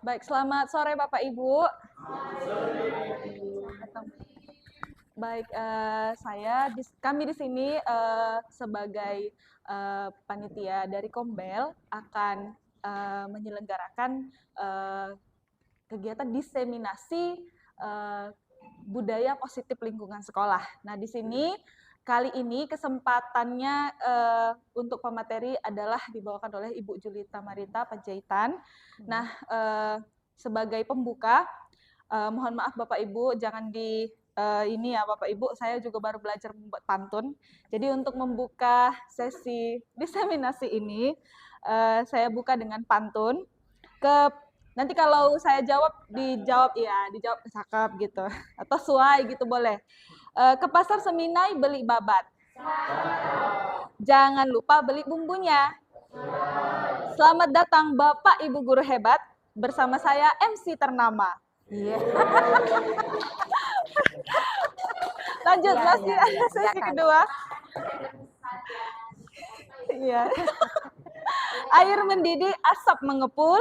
Baik, selamat sore Bapak Ibu. Baik, kami di sini sebagai panitia dari Kombel akan menyelenggarakan kegiatan diseminasi budaya positif lingkungan sekolah. Nah, di sini kali ini kesempatannya untuk pemateri adalah dibawakan oleh Ibu Julita Marita Panjaitan. Nah, sebagai pembuka, mohon maaf Bapak Ibu, jangan ini ya Bapak Ibu, saya juga baru belajar membuat pantun. Jadi untuk membuka sesi diseminasi ini, saya buka dengan pantun. Nanti kalau saya dijawab cakep gitu, atau suai gitu boleh. Ke pasar Seminai beli babat. Jangan lupa beli bumbunya. Selamat datang Bapak Ibu guru hebat, bersama saya MC ternama. Iya. Lanjut sesi kedua. Iya. Air mendidih, asap mengepul.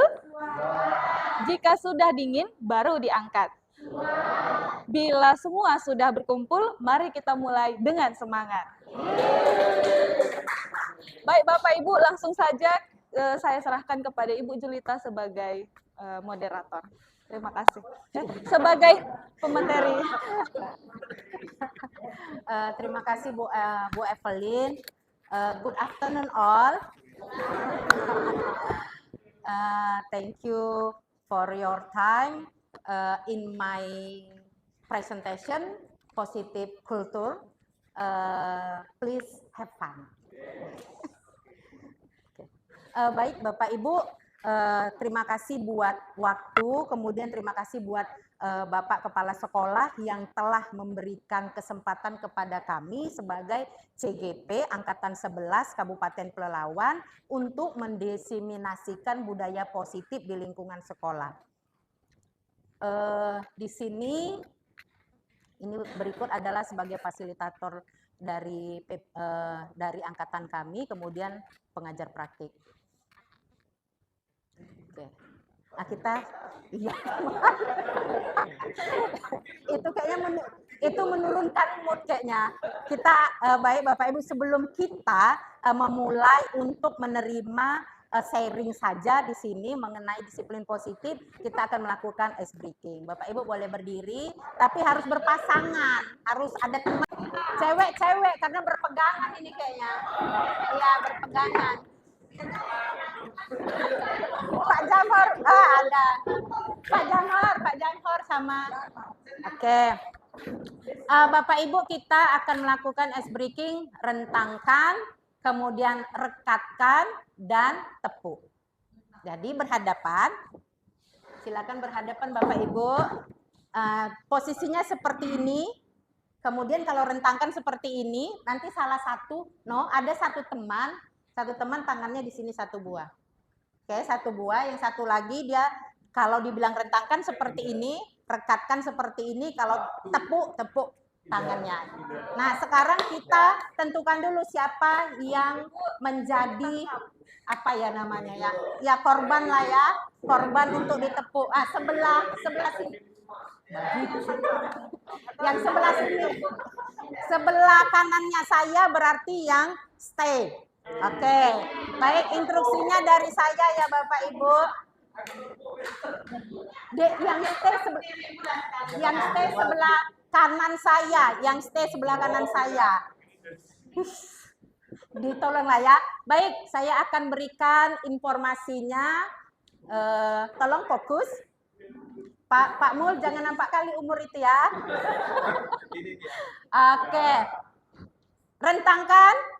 Jika sudah dingin, baru diangkat. Bila semua sudah berkumpul, mari kita mulai dengan semangat. Baik Bapak Ibu, langsung saja saya serahkan kepada Ibu Julita sebagai moderator. Terima kasih. Sebagai pemateri. Terima kasih Bu Evelyn. Good afternoon all. Thank you for your time in my presentation, Positive Culture. Please have fun. Baik Bapak Ibu, terima kasih buat waktu, kemudian terima kasih buat Bapak Kepala Sekolah yang telah memberikan kesempatan kepada kami sebagai CGP Angkatan 11 Kabupaten Pelalawan untuk mendiseminasikan budaya positif di lingkungan sekolah. Di sini, ini berikut adalah sebagai fasilitator dari angkatan kami, kemudian pengajar praktik. Oke. Nah kita, iya. Itu kayaknya itu menurunkan mood kayaknya. Kita baik Bapak Ibu, sebelum kita memulai untuk menerima sharing saja di sini mengenai disiplin positif, kita akan melakukan ice breaking. Bapak Ibu boleh berdiri, tapi harus berpasangan, harus ada teman cewek-cewek karena berpegangan ini kayaknya. Iya, berpegangan. Pak Jamhor, ada. Pak Jamhor sama. Oke. Bapak Ibu, kita akan melakukan ice breaking, rentangkan, kemudian rekatkan, dan tepuk. Jadi berhadapan. Silakan berhadapan Bapak Ibu. Posisinya seperti ini. Kemudian kalau rentangkan seperti ini, nanti salah satu, ada satu teman tangannya di sini satu buah. Oke, satu buah, yang satu lagi dia kalau dibilang rentangkan seperti ini, rekatkan seperti ini, kalau tepuk tangannya. Nah, sekarang kita tentukan dulu siapa yang menjadi apa ya namanya ya? Ya korban lah ya, korban untuk ditepuk. Sebelah sini. Yang sebelah sini. Sebelah kanannya saya berarti yang stay. Oke, baik, instruksinya dari saya ya Bapak Ibu. Yang stay sebelah kanan saya, yang stay sebelah kanan saya. Ditolonglah ya. Baik, saya akan berikan informasinya. Tolong fokus. Pak Mul, jangan nampak kali umur itu ya. Oke. Rentangkan.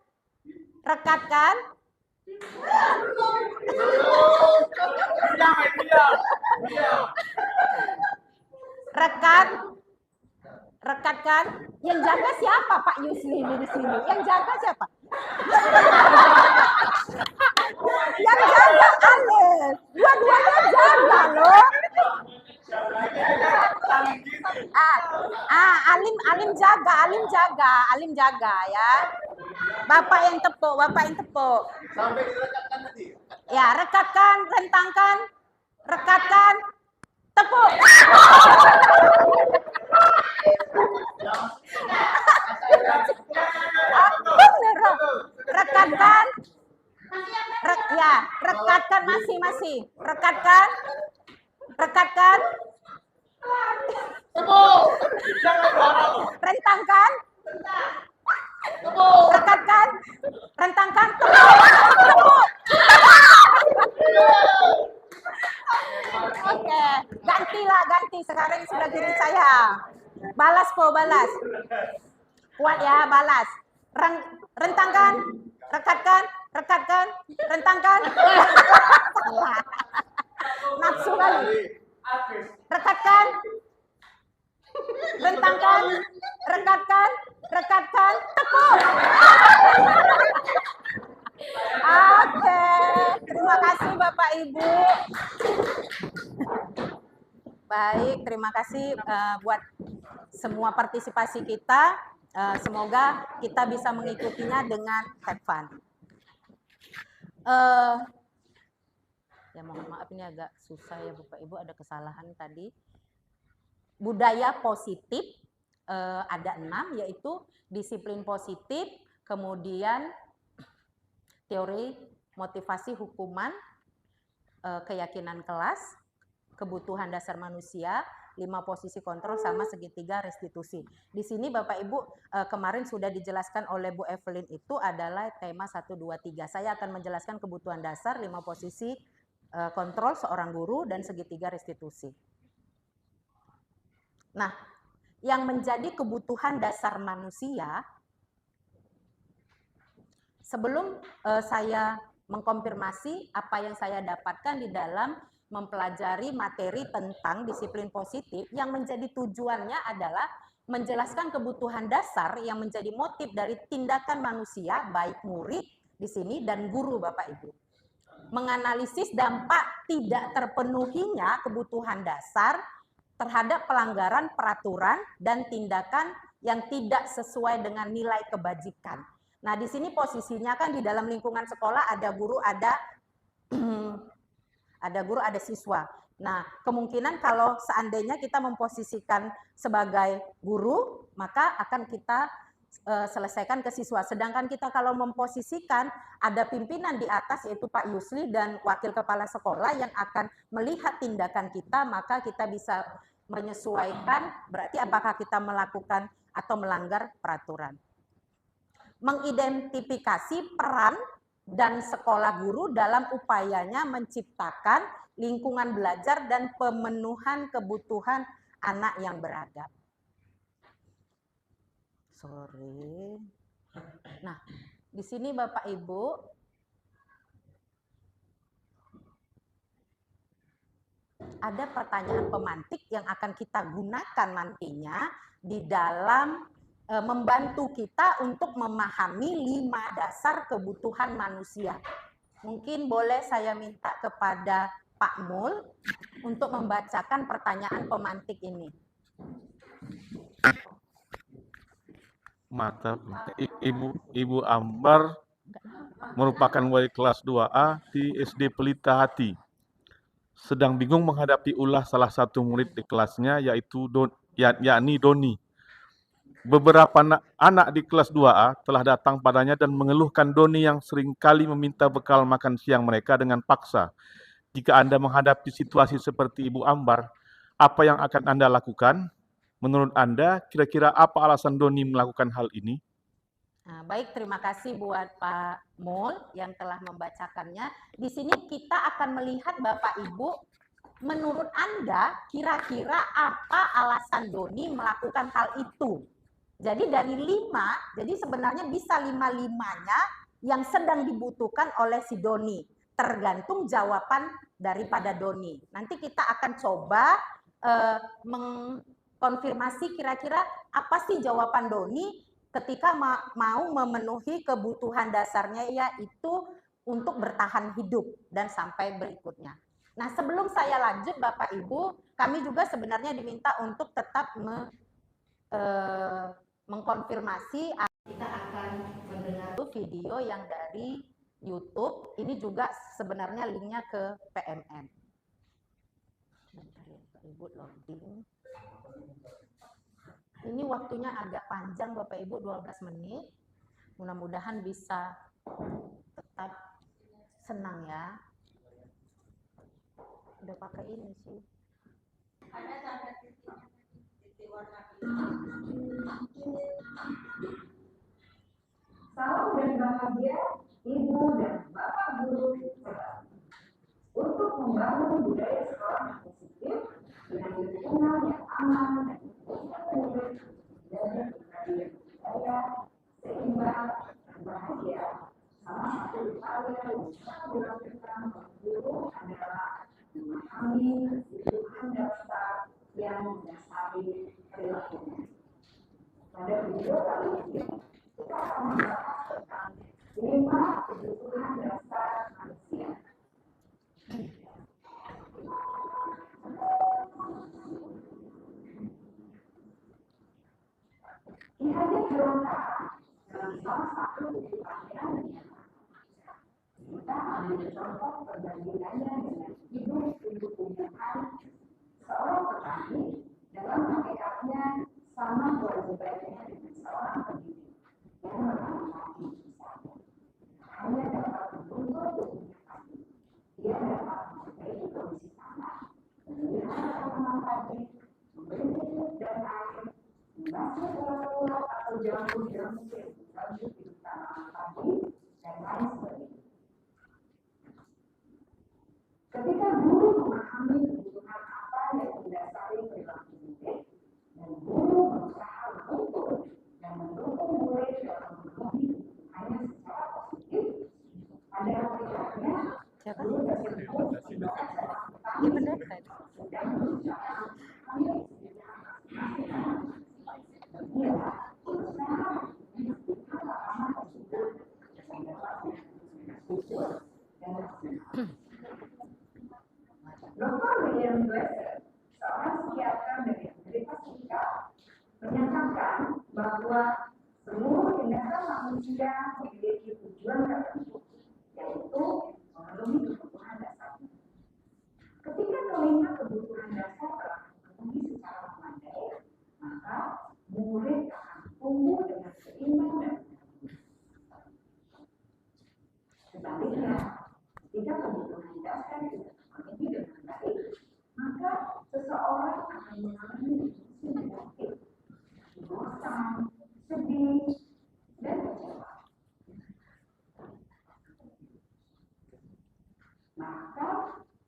Rekatkan. Rekatkan. Yang jaga siapa Pak Yusli di sini? Yang jaga siapa? Yang jaga Ales. Dua-duanya jaga loh. Alim jaga ya. Bapak yang tepuk. Sampai direkatkan tadi. Ya, rekatkan, rentangkan, rekatkan, Beneran. Rekatkan. Ya, rekatkan masih. Rekatkan. Rekatkan. Rentangkan. Rekatkan. Rentangkan. Tepuk. Oke, ganti. Sekarang sudah gini saya. Balas. Kuat ya, balas. Rentangkan. Rekatkan. Rentangkan. Salah. Nafsu kali. Rekatkan. Rentangkan. Rekatkan. Tepuk. Oke, terima kasih Bapak Ibu. Baik, terima kasih buat semua partisipasi kita. Semoga kita bisa mengikutinya dengan have fun. Ya mohon maaf ini agak susah ya Bapak Ibu, ada kesalahan tadi. Budaya positif ada 6, yaitu disiplin positif, kemudian teori motivasi hukuman, keyakinan kelas, kebutuhan dasar manusia, 5 posisi kontrol, sama segitiga restitusi. Di sini Bapak Ibu kemarin sudah dijelaskan oleh Bu Evelyn, itu adalah tema 1, 2, 3. Saya akan menjelaskan kebutuhan dasar, 5 posisi kontrol seorang guru, dan segitiga restitusi. Nah, yang menjadi kebutuhan dasar manusia, sebelum saya mengkonfirmasi apa yang saya dapatkan di dalam mempelajari materi tentang disiplin positif, yang menjadi tujuannya adalah menjelaskan kebutuhan dasar yang menjadi motif dari tindakan manusia, baik murid di sini dan guru Bapak Ibu. Menganalisis dampak tidak terpenuhinya kebutuhan dasar terhadap pelanggaran peraturan dan tindakan yang tidak sesuai dengan nilai kebajikan. Nah, di sini posisinya kan di dalam lingkungan sekolah ada guru, ada siswa. Nah, kemungkinan kalau seandainya kita memposisikan sebagai guru, maka akan kita selesaikan ke siswa. Sedangkan kita kalau memposisikan ada pimpinan di atas, yaitu Pak Yusli dan wakil kepala sekolah yang akan melihat tindakan kita, maka kita bisa menyesuaikan berarti apakah kita melakukan atau melanggar peraturan. Mengidentifikasi peran dan sekolah guru dalam upayanya menciptakan lingkungan belajar dan pemenuhan kebutuhan anak yang beragam. Nah, di sini Bapak Ibu ada pertanyaan pemantik yang akan kita gunakan nantinya di dalam membantu kita untuk memahami 5 dasar kebutuhan manusia. Mungkin boleh saya minta kepada Pak Mul untuk membacakan pertanyaan pemantik ini. Ibu Ambar merupakan wali kelas 2A di SD Pelita Hati. Sedang bingung menghadapi ulah salah satu murid di kelasnya, yakni Doni. Beberapa anak di kelas 2A telah datang padanya dan mengeluhkan Doni yang seringkali meminta bekal makan siang mereka dengan paksa. Jika Anda menghadapi situasi seperti Ibu Ambar, apa yang akan Anda lakukan? Menurut Anda, kira-kira apa alasan Doni melakukan hal ini? Nah, baik, terima kasih buat Pak Mul yang telah membacakannya. Di sini kita akan melihat Bapak Ibu, menurut Anda kira-kira apa alasan Doni melakukan hal itu? Jadi dari 5, jadi sebenarnya bisa 5-5-nya yang sedang dibutuhkan oleh si Doni. Tergantung jawaban daripada Doni. Nanti kita akan coba mengkonfirmasi kira-kira apa sih jawaban Doni ketika mau memenuhi kebutuhan dasarnya, yaitu untuk bertahan hidup dan sampai berikutnya. Nah, sebelum saya lanjut Bapak Ibu, kami juga sebenarnya diminta untuk tetap mengkonfirmasi. Kita akan mendengar video yang dari YouTube. Ini juga sebenarnya linknya ke PMM. Bentar ya Pak Ibu, loading. Ini waktunya agak panjang Bapak Ibu, 12 menit. Mudah-mudahan bisa tetap senang ya. Udah pakai ini sih. Salam dan bahagia Ibu dan Bapak Guru untuk membangun budaya sekolah yang positif dengan lingkungan yang aman dan murid dari budaya seimbang dan bahagia. Salah satu upaya yang bisa dilakukan guru adalah memahami kebutuhan dasar yang mendasari perilakunya. Pada video kali ini kita akan membahas tentang 5 kebutuhan dasar manusia. Ki Hajar Dewantara dalam salah satu kehidupannya kita ambil contoh perbandingannya dengan hidup tumbuh-tumbuhan. Seorang petani dalam hakikatnya sama kewajibannya dengan seorang pendidik yang mengamati misalnya. Hanya dapat menuntut tubuhnya padi. Dia dapat memperbaiki kondisi tanah, memelihara tanaman padi, memberi pupuk dan air, membasmi ulat-ulat atau jamur-jamur yang mengganggu hidup tanaman padi, dan lain sebagainya. Ketika guru memahami kebutuhan apa yang mendasari perilaku murid, dan guru berusaha mengukur dan mendukung murid dalam memenuhi kebutuhannya secara positif, pada hakikatnya guru tersebut tidak Ini mendekat. sedang berusaha mengambil dia berusaha menentukan lapangan tersebut yang dapat khusus dan maksimal. Dr. William Glasser, seorang psikiater dari Amerika Serikat, menyatakan bahwa seluruh tindakan manusia memiliki tujuan tertentu, yaitu memenuhi kebutuhan dasarnya. Ketika kelima kebutuhan dasar telah terpenuhi secara memadai, maka murid akan tumbuh dengan seimbang dan baik. Sebaliknya, ketika kebutuhan dasar tidak terpenuhi dengan baik, maka seseorang akan mengalami emosi negatif, bosan, sedih, dan kecewa. Maka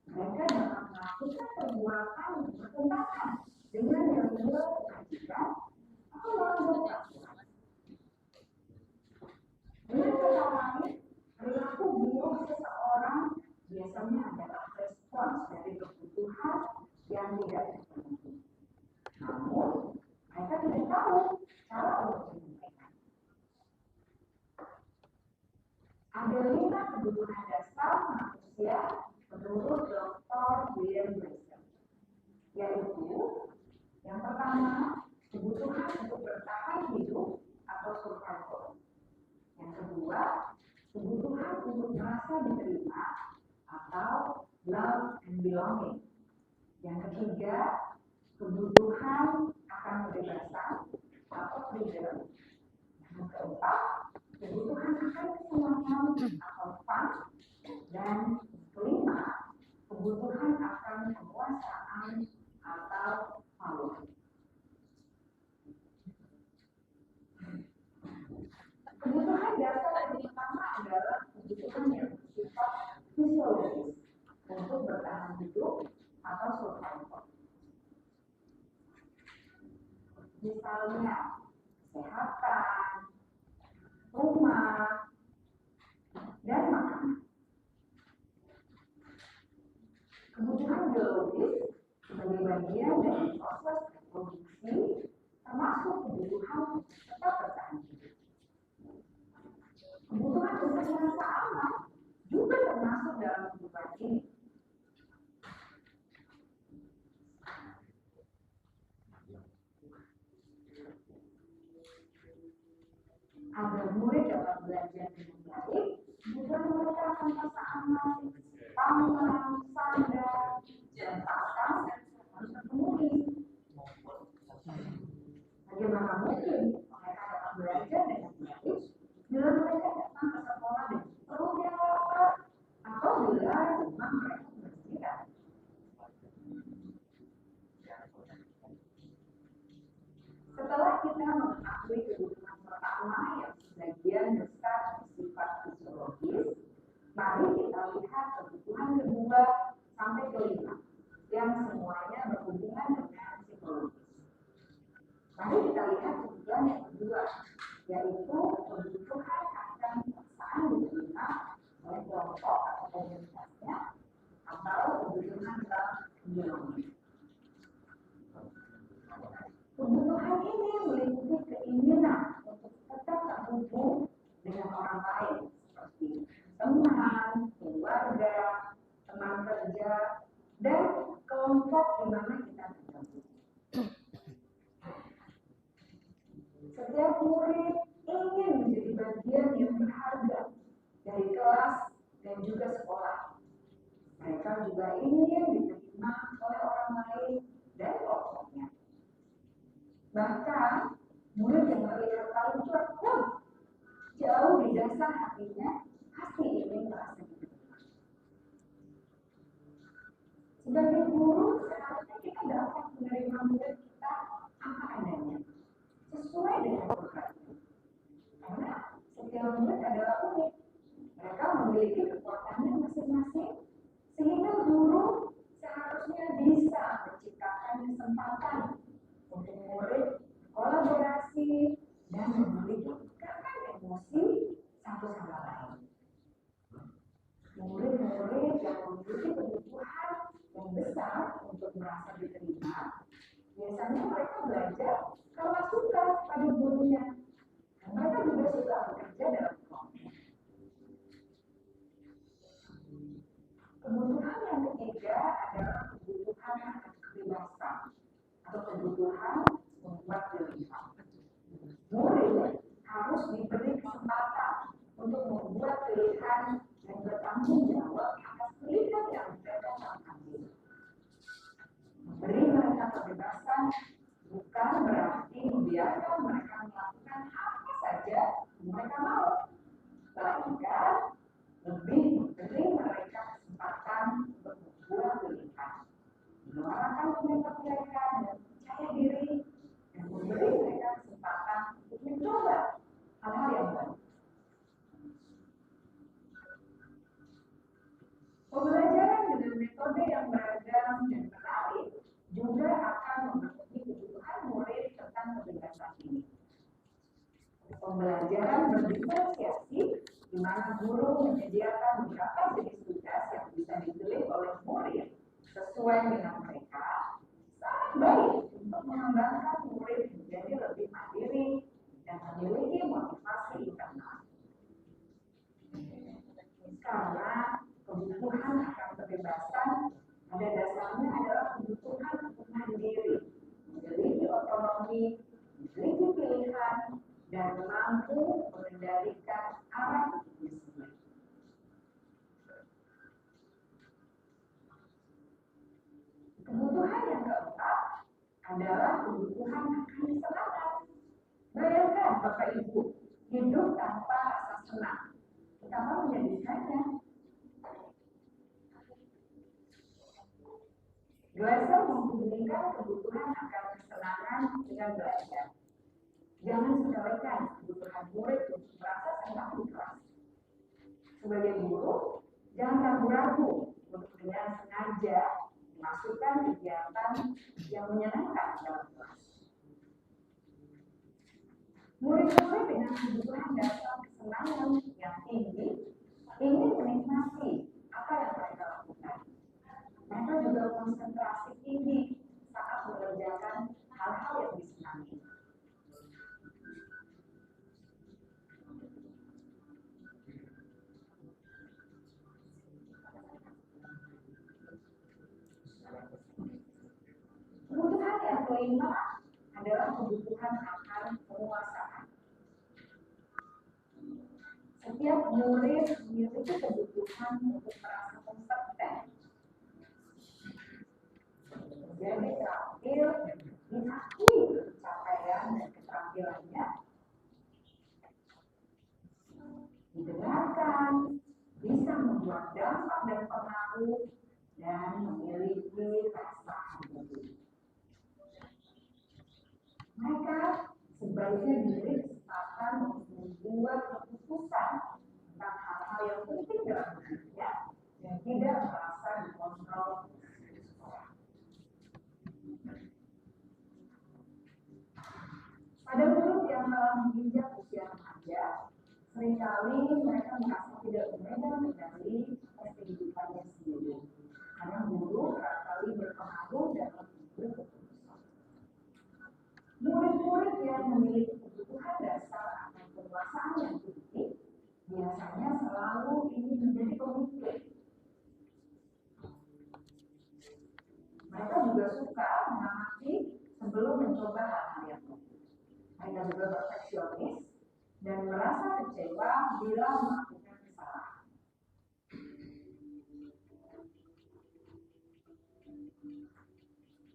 mereka dapat melakukan perbuatan yang bertentangan dengan yang beliau kewajiban atau melanggar peraturan. Dengan kata lain, perilaku buruk seseorang biasanya adalah respons dari kebutuhan yang tidak terpenuhi. Namun, mereka tidak tahu cara untuk menunaikan. Ada 5 kebutuhan dasar manusia menurut Dr. William Glasser, yaitu yang pertama, kebutuhan untuk bertahan hidup atau survival. Yang kedua, kebutuhan untuk merasa diterima atau love and belonging. Yang ketiga, kebutuhan akan kebebasan atau freedom. Yang keempat, kebutuhan akan kesenangan atau fun. Dan kelima, kebutuhan akan kekuasaan atau power. Kebutuhan dasar yang pertama adalah kebutuhan yang bersifat fisiologis untuk bertahan hidup atau survival. Misalnya, kesehatan, rumah, dan makanan. Kebutuhan biologis sebagai bagian dari proses reproduksi termasuk kebutuhan tetap bertahan hidup. Kebutuhan untuk merasa aman juga termasuk dalam kebutuhan ini. Agar murid dapat belajar dengan baik, juga mereka akan merasa aman, pangan, sandar, dan pakan harus terpenuhi. Bagaimana kita mengakui kebutuhan pertama yang sebagian besar bersifat fisiologis, mari kita lihat kebutuhan kedua sampai kelima yang semuanya berhubungan dengan psikologis. Mari kita lihat kebutuhan yang kedua, yaitu kebutuhan akan perasaan diterima oleh kelompok atau komunitasnya atau kebutuhan belonging. Kebutuhan ini meliputi keinginan untuk tetap terhubung dengan orang lain seperti teman, keluarga, teman kerja, dan kelompok di mana kita tergabung. Setiap murid ingin menjadi bagian yang berharga dari kelas dan juga sekolah. Mereka juga ingin diterima oleh orang lain dan kelompoknya. Bahkan, murid yang terlihat paling cuek jauh di dasar hatinya pasti ingin merasa diterima. Sebagai guru, seharusnya kita dapat menerima murid kita apa adanya, sesuai dengan programnya. Karena setiap murid adalah unik. Mereka memiliki kekuatannya masing-masing, sehingga guru seharusnya bisa menciptakan kesempatan untuk murid kolaborasi dan memiliki ikatan emosi satu sama lain. Murid-murid yang memiliki kebutuhan yang besar untuk merasa diterima, biasanya mereka belajar karena suka pada gurunya. Dan mereka juga suka bekerja dalam kelompok. Kebutuhan yang ketiga adalah kebutuhan akan kebebasan atau kebutuhan membuat pilihan. Murid harus diberi kesempatan untuk membuat pilihan dan bertanggung jawab atas pilihan yang mereka ambil. Memberi mereka kebebasan bukan berarti membiarkan mereka melakukan apa saja yang mereka mau, melainkan lebih memberi mereka kesempatan untuk membuat pilihan, menyuarakan pendapat mereka dan percaya diri, dan memberi mereka kesempatan untuk mencoba hal-hal yang baru. Pembelajaran dengan metode yang beragam dan menarik juga akan memenuhi kebutuhan murid tentang kebebasan ini. Pembelajaran berdiferensiasi, di mana guru menyediakan beberapa jenis tugas yang bisa dipilih oleh murid sesuai dengan mereka, sangat baik untuk mengembangkan murid menjadi lebih mandiri dan memiliki motivasi internal. Karena kebutuhan akan kebebasan pada dasarnya adalah kebutuhan untuk mandiri, memiliki otonomi, memiliki pilihan, dan mampu mengendalikan arah hidupnya sendiri. Kebutuhan yang keempat adalah kebutuhan akan kesenangan. Bayangkan Bapak Ibu, hidup tanpa rasa senang. Betapa menyedihkannya. Glasser menghubungkan kebutuhan akan kesenangan dengan belajar. Jangan sepelekan kebutuhan murid untuk merasa senang di kelas. Sebagai guru, jangan ragu-ragu untuk dengan sengaja memasukkan kegiatan yang menyenangkan dalam kelas. Murid-murid dengan kebutuhan dasar kesenangan yang tinggi ingin menikmati apa yang mereka lakukan. Mereka juga konsentrasi tinggi saat mengerjakan hal-hal yang disenangi. Kebutuhan yang kelima adalah kebutuhan akan penguasaan. Setiap murid memiliki kebutuhan untuk merasa kompeten, menjadi terampil, diakui pencapaian dan keterampilannya, didengarkan, bisa membuat dampak dan pengaruh, dan memiliki rasa empati. Mereka telah menginjak usia remaja, seringkali mereka merasa tidak memegang kendali kehidupannya sendiri. Karena guru kerap kali berpengaruh dalam mengambil keputusan. Murid-murid yang memiliki kebutuhan dasar akan penguasaan yang tinggi biasanya selalu ingin menjadi pemimpin. Mereka juga suka mengamati sebelum mencoba hal-hal yang baru. Mereka juga perfeksionis dan merasa kecewa bila melakukan kesalahan.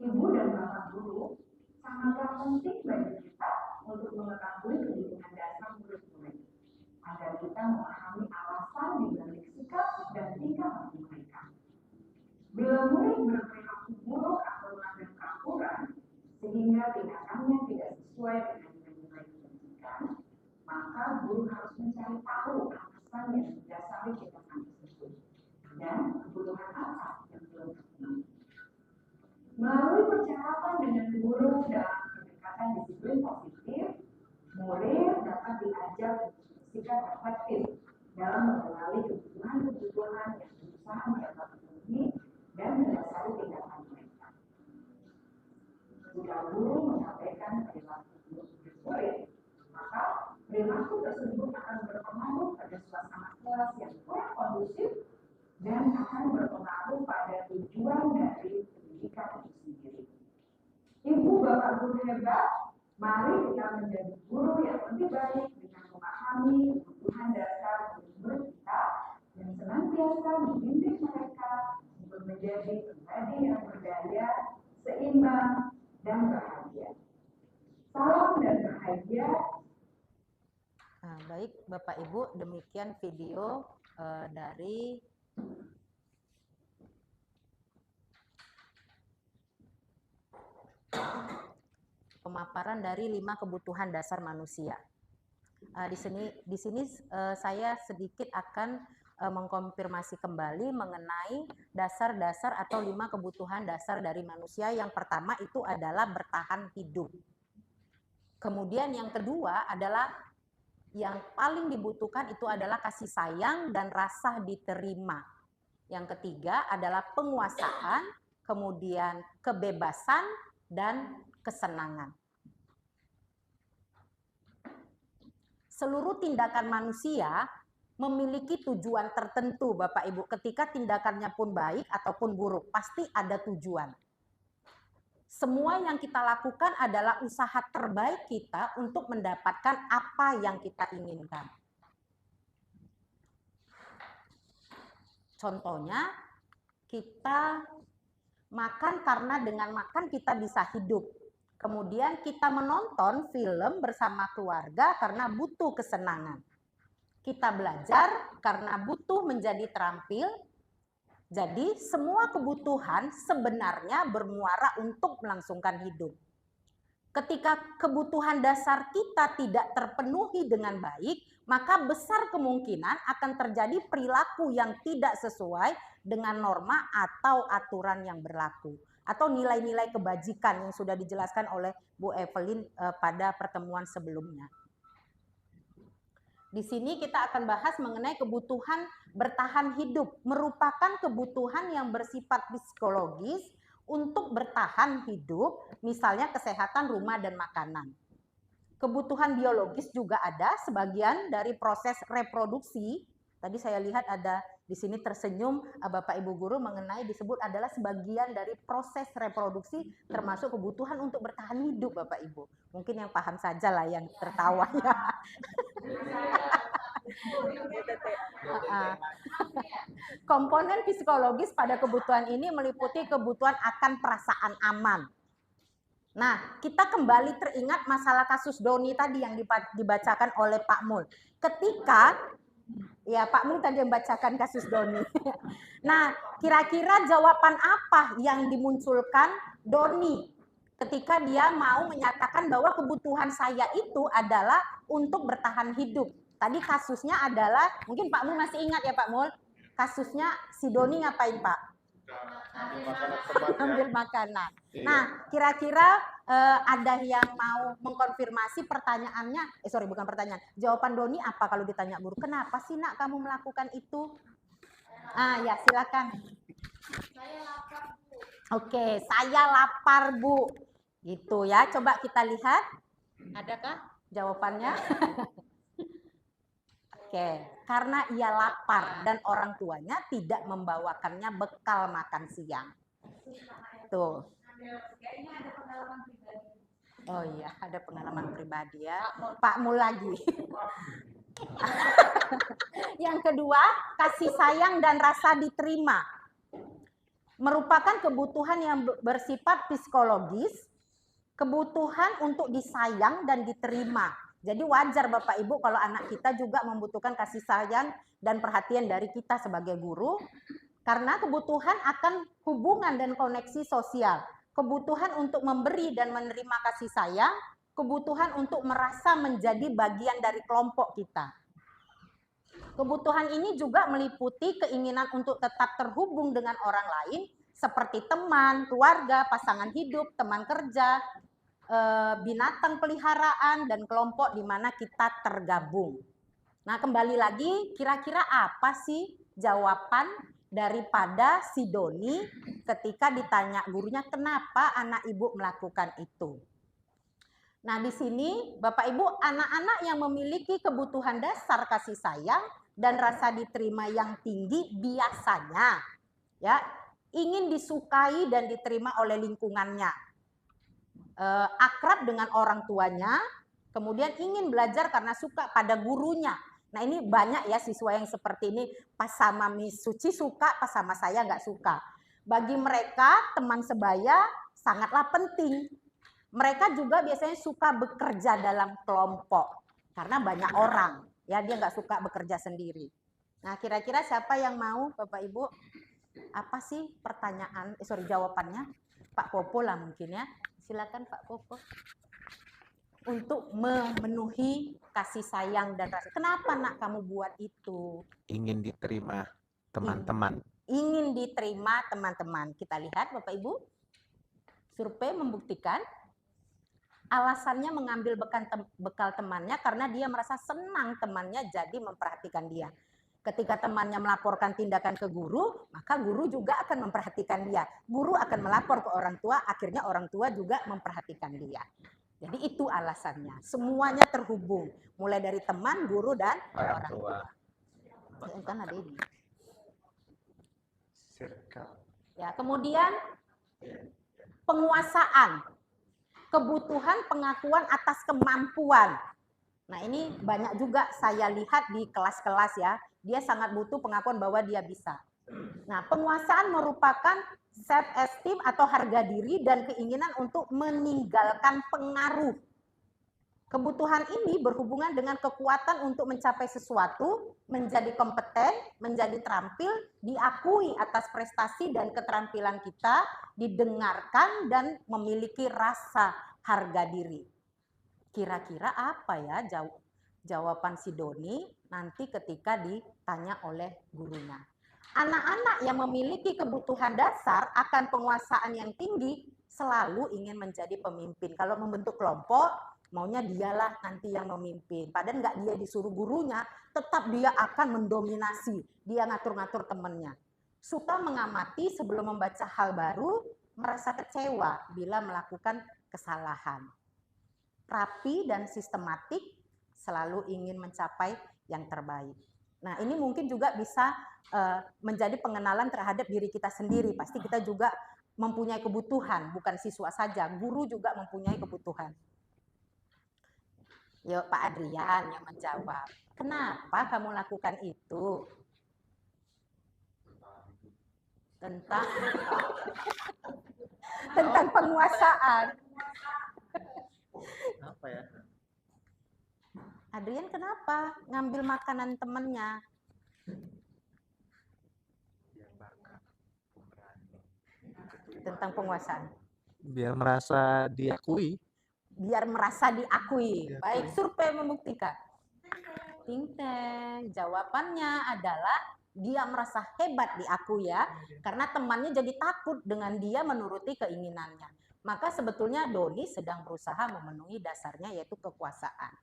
Ibu dan bapak guru sangatlah penting bagi kita untuk mengetahui kebutuhan dasar murid-murid, agar kita memahami alasan dibalik sikap dan tingkah laku mereka. Bila murid berperilaku buruk atau melanggar peraturan, sehingga tindakannya tidak sesuai dengan nilai pendidikan, maka guru harus mencari tahu alasan yang mendasari tindakan tersebut dan kebutuhan apa yang belum terpenuhi. Melalui percakapan dengan guru dalam pendekatan disiplin positif, murid dapat diajar untuk bersikap efektif dalam mengenali kebutuhan-kebutuhan yang berusaha mereka penuhi dan mendasari tindakan mereka. Jika guru menyampaikan perilaku murid, maka perilaku tersebut akan berpengaruh pada suasana kelas yang kurang kondusif dan akan berpengaruh pada tujuan dari pendidikan itu sendiri. Ibu bapak guru hebat, mari kita menjadi guru yang lebih baik dengan memahami kebutuhan dasar murid kita dan senantiasa membimbing mereka untuk menjadi pribadi yang berdaya, seimbang, dan bahagia. Salam dan bahagia. Baik Bapak Ibu, demikian video dari pemaparan dari 5 kebutuhan dasar manusia. Di sini saya sedikit akan mengkonfirmasi kembali mengenai dasar-dasar atau 5 kebutuhan dasar dari manusia. Yang pertama itu adalah bertahan hidup. Kemudian yang kedua adalah yang paling dibutuhkan itu adalah kasih sayang dan rasa diterima. Yang ketiga adalah penguasaan, kemudian kebebasan dan kesenangan. Seluruh tindakan manusia memiliki tujuan tertentu, Bapak Ibu. Ketika tindakannya pun baik ataupun buruk, pasti ada tujuan. Semua yang kita lakukan adalah usaha terbaik kita untuk mendapatkan apa yang kita inginkan. Contohnya, kita makan karena dengan makan kita bisa hidup. Kemudian kita menonton film bersama keluarga karena butuh kesenangan. Kita belajar karena butuh menjadi terampil. Jadi semua kebutuhan sebenarnya bermuara untuk melangsungkan hidup. Ketika kebutuhan dasar kita tidak terpenuhi dengan baik, maka besar kemungkinan akan terjadi perilaku yang tidak sesuai dengan norma atau aturan yang berlaku. Atau nilai-nilai kebajikan yang sudah dijelaskan oleh Bu Evelyn pada pertemuan sebelumnya. Di sini kita akan bahas mengenai kebutuhan bertahan hidup, merupakan kebutuhan yang bersifat psikologis untuk bertahan hidup, misalnya kesehatan rumah dan makanan. Kebutuhan biologis juga ada, sebagian dari proses reproduksi. Tadi saya lihat ada di sini tersenyum Bapak Ibu guru mengenai disebut adalah sebagian dari proses reproduksi termasuk kebutuhan untuk bertahan hidup Bapak Ibu. Mungkin yang paham saja lah yang tertawa ya. Komponen psikologis pada kebutuhan ini meliputi kebutuhan akan perasaan aman. Nah, kita kembali teringat masalah kasus Doni tadi yang dibacakan oleh Pak Mul. Ketika ya Pak Mul tadi membacakan kasus Doni. Nah, kira-kira jawaban apa yang dimunculkan Doni ketika dia mau menyatakan bahwa kebutuhan saya itu adalah untuk bertahan hidup. Tadi kasusnya adalah, mungkin Pak Mul masih ingat ya Pak Mul, kasusnya si Doni ngapain Pak? Ambil makanan. Nah, kira-kira ada yang mau mengkonfirmasi pertanyaannya? Sorry, bukan pertanyaan. Jawaban Doni apa kalau ditanya guru? Kenapa sih nak kamu melakukan itu? Ya silakan. Saya lapar, Bu. Oke, saya lapar, Bu. Gitu ya. Coba kita lihat. Adakah jawabannya? Oke, karena ia lapar dan orang tuanya tidak membawakannya bekal makan siang. Tuh. Oh iya, ada pengalaman pribadi ya. Pak Mul lagi. Yang kedua, kasih sayang dan rasa diterima. Merupakan kebutuhan yang bersifat psikologis, kebutuhan untuk disayang dan diterima. Jadi wajar Bapak Ibu kalau anak kita juga membutuhkan kasih sayang dan perhatian dari kita sebagai guru, karena kebutuhan akan hubungan dan koneksi sosial, kebutuhan untuk memberi dan menerima kasih sayang, kebutuhan untuk merasa menjadi bagian dari kelompok kita. Kebutuhan ini juga meliputi keinginan untuk tetap terhubung dengan orang lain, seperti teman, keluarga, pasangan hidup, teman kerja, binatang peliharaan, dan kelompok di mana kita tergabung. Nah, kembali lagi, kira-kira apa sih jawaban daripada si Doni ketika ditanya gurunya kenapa anak ibu melakukan itu? Nah, di sini Bapak Ibu, anak-anak yang memiliki kebutuhan dasar kasih sayang dan rasa diterima yang tinggi biasanya ya ingin disukai dan diterima oleh lingkungannya. Akrab dengan orang tuanya, kemudian ingin belajar karena suka pada gurunya. Nah, ini banyak ya siswa yang seperti ini, pas sama Miss Suci suka, pas sama saya nggak suka. Bagi mereka, teman sebaya sangatlah penting. Mereka juga biasanya suka bekerja dalam kelompok, karena banyak orang, ya dia nggak suka bekerja sendiri. Nah, kira-kira siapa yang mau, Bapak Ibu? Apa sih pertanyaan, jawabannya? Pak Popo lah mungkin ya. Silakan Pak Popo. Untuk memenuhi kasih sayang dan rasa. Kenapa nak kamu buat itu? Ingin diterima teman-teman. Ingin diterima teman-teman. Kita lihat Bapak Ibu. Survei membuktikan alasannya mengambil bekal temannya karena dia merasa senang temannya jadi memperhatikan dia. Ketika temannya melaporkan tindakan ke guru, maka guru juga akan memperhatikan dia. Guru akan melapor ke orang tua, akhirnya orang tua juga memperhatikan dia. Jadi itu alasannya. Semuanya terhubung, mulai dari teman, guru, dan orang tua. Kan ada ini. Ya, kemudian penguasaan, kebutuhan pengakuan atas kemampuan. Nah, ini banyak juga saya lihat di kelas-kelas ya. Dia sangat butuh pengakuan bahwa dia bisa. Nah, penguasaan merupakan self-esteem atau harga diri dan keinginan untuk meninggalkan pengaruh. Kebutuhan ini berhubungan dengan kekuatan untuk mencapai sesuatu, menjadi kompeten, menjadi terampil, diakui atas prestasi dan keterampilan kita, didengarkan, dan memiliki rasa harga diri. Kira-kira apa ya jawaban si Doni nanti ketika ditanya oleh gurunya? Anak-anak yang memiliki kebutuhan dasar akan penguasaan yang tinggi selalu ingin menjadi pemimpin. Kalau membentuk kelompok, maunya dialah nanti yang memimpin. Padahal nggak dia disuruh gurunya, tetap dia akan mendominasi. Dia ngatur-ngatur temannya. Suka mengamati sebelum membaca hal baru, merasa kecewa bila melakukan kesalahan. Rapi dan sistematik, selalu ingin mencapai yang terbaik. Nah, ini mungkin juga bisa menjadi pengenalan terhadap diri kita sendiri. Pasti kita juga mempunyai kebutuhan, bukan siswa saja, guru juga mempunyai kebutuhan. Yuk Pak Adrian yang menjawab. Kenapa kamu lakukan itu? Tentang penguasaan. Apa ya? Adrian kenapa ngambil makanan temannya? Tentang penguasaan. Biar merasa diakui. Biar merasa diakui. Baik, survei membuktikan. Ting teng. Jawabannya adalah Dia merasa hebat di aku ya, karena temannya jadi takut dengan dia menuruti keinginannya. Maka sebetulnya Doni sedang berusaha memenuhi dasarnya, yaitu kekuasaan.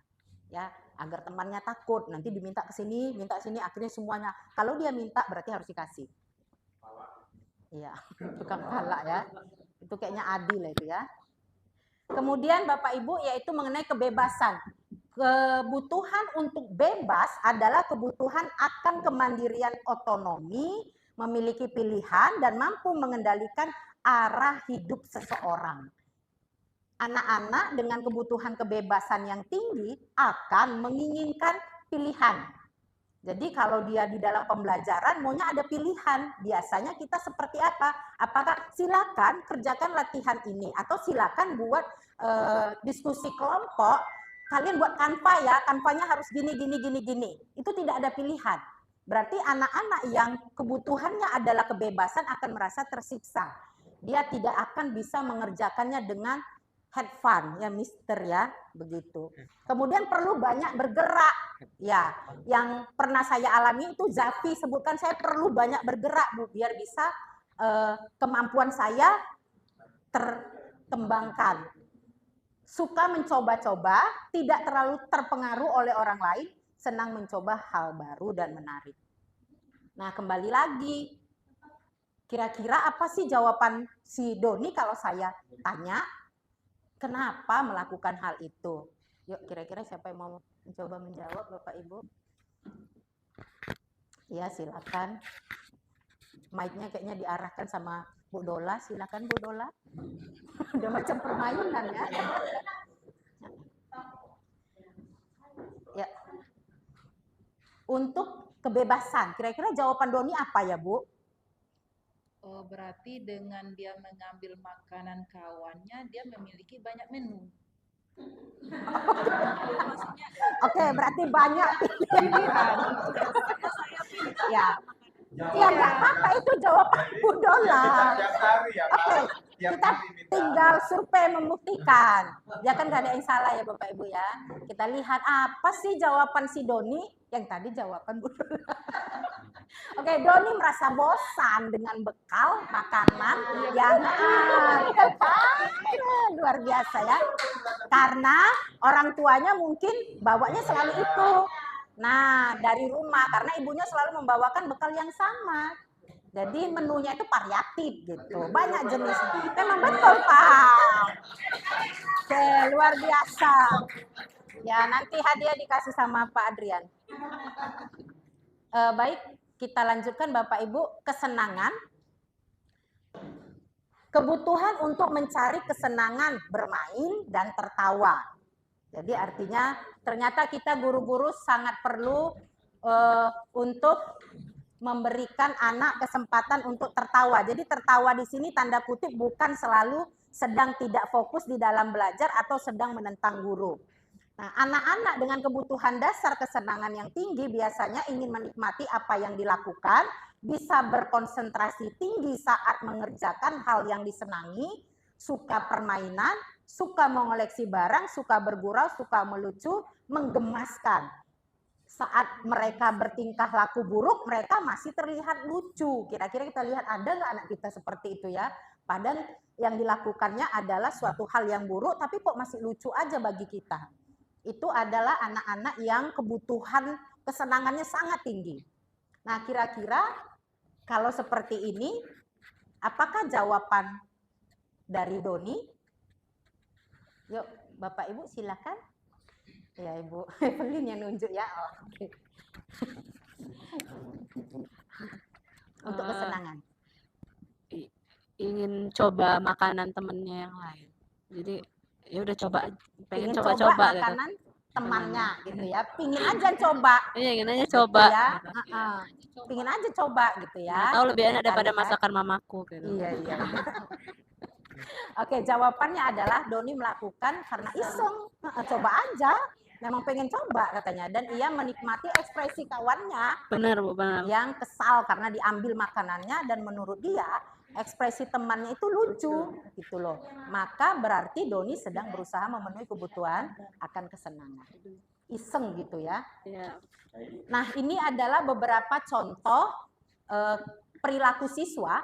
Ya, agar temannya takut, nanti diminta ke sini, minta ke sini, akhirnya semuanya. Kalau dia minta berarti harus dikasih. Iya, tukang pala ya. Itu kayaknya adil itu ya. Kemudian Bapak Ibu yaitu mengenai kebebasan. Kebutuhan untuk bebas adalah kebutuhan akan kemandirian otonomi, memiliki pilihan dan mampu mengendalikan arah hidup seseorang. Anak-anak dengan kebutuhan kebebasan yang tinggi akan menginginkan pilihan. Jadi kalau dia di dalam pembelajaran maunya ada pilihan. Biasanya kita seperti apa? Apakah silakan kerjakan latihan ini atau silakan buat diskusi kelompok. Kalian buat kanva ya, kanvanya harus gini. Itu tidak ada pilihan. Berarti anak-anak yang kebutuhannya adalah kebebasan akan merasa tersiksa. Dia tidak akan bisa mengerjakannya dengan have fun ya mister ya, begitu. Kemudian perlu banyak bergerak. Ya, yang pernah saya alami itu Zafi sebutkan, saya perlu banyak bergerak Bu biar bisa kemampuan saya terkembangkan. Suka mencoba-coba, tidak terlalu terpengaruh oleh orang lain, senang mencoba hal baru dan menarik. Nah, kembali lagi. Kira-kira apa sih jawaban si Doni kalau saya tanya, kenapa melakukan hal itu? Yuk, kira-kira siapa yang mau mencoba menjawab, Bapak Ibu? Ya, silakan. Mic-nya kayaknya diarahkan sama Bu Dola. Silakan Bu Dola. Udah macam permainan ya. Ya. Untuk kebebasan, kira-kira jawaban Doni apa ya, Bu? Oh, berarti dengan dia mengambil makanan kawannya, dia memiliki banyak menu. Oke, berarti banyak pilihan. Ya. Ya, nggak apa-apa, itu jawaban Bu Dola. Oke, kita tinggal survei membuktikan. Ya kan nggak ada yang salah ya Bapak Ibu ya. Kita lihat apa sih jawaban si Doni, yang tadi jawaban Bu Dola. Oke, Doni merasa bosan dengan bekal makanan yang luar biasa ya. Karena orang tuanya mungkin bawanya selalu itu. Nah, dari rumah karena ibunya selalu membawakan bekal yang sama. Jadi menunya itu variatif gitu. Banyak jenis. Memang betul, Pak. Oke, luar biasa. Ya, nanti hadiah dikasih sama Pak Adrian. Baik, kita lanjutkan Bapak Ibu, kesenangan. Kebutuhan untuk mencari kesenangan bermain dan tertawa. Jadi artinya ternyata kita guru-guru sangat perlu untuk memberikan anak kesempatan untuk tertawa. Jadi tertawa di sini tanda kutip bukan selalu sedang tidak fokus di dalam belajar atau sedang menentang guru. Nah, anak-anak dengan kebutuhan dasar kesenangan yang tinggi biasanya ingin menikmati apa yang dilakukan, bisa berkonsentrasi tinggi saat mengerjakan hal yang disenangi, suka permainan, suka mengoleksi barang, suka bergurau, suka melucu, menggemaskan. Saat mereka bertingkah laku buruk, mereka masih terlihat lucu. Kira-kira kita lihat ada nggak anak kita seperti itu ya? Padahal yang dilakukannya adalah suatu hal yang buruk, tapi kok masih lucu aja bagi kita. Itu adalah anak-anak yang kebutuhan kesenangannya sangat tinggi. Nah, kira-kira kalau seperti ini, apakah jawaban dari Doni? Yuk, Bapak Ibu silakan. Ya, Ibu Evelyn yang nunjuk ya. Oh, okay. Untuk kesenangan. Ingin coba makanan temennya yang lain. Jadi ya udah coba, pengen Ingin coba-coba gitu. Makanan temannya gitu ya. Pingin aja coba. Iya, ingin aja coba. Gitu ya. Pingin aja coba gitu ya. Tahu lebih enak daripada masakan mamaku gitu. Iya. Oke, jawabannya adalah Doni melakukan karena iseng. Coba aja. Memang pengen coba katanya, dan ia menikmati ekspresi kawannya. Benar Bu, benar. Yang kesal karena diambil makanannya, dan menurut dia ekspresi temannya itu lucu gitu loh. Maka berarti Doni sedang berusaha memenuhi kebutuhan akan kesenangan. iseng gitu ya. Iya. Nah, ini adalah beberapa contoh perilaku siswa.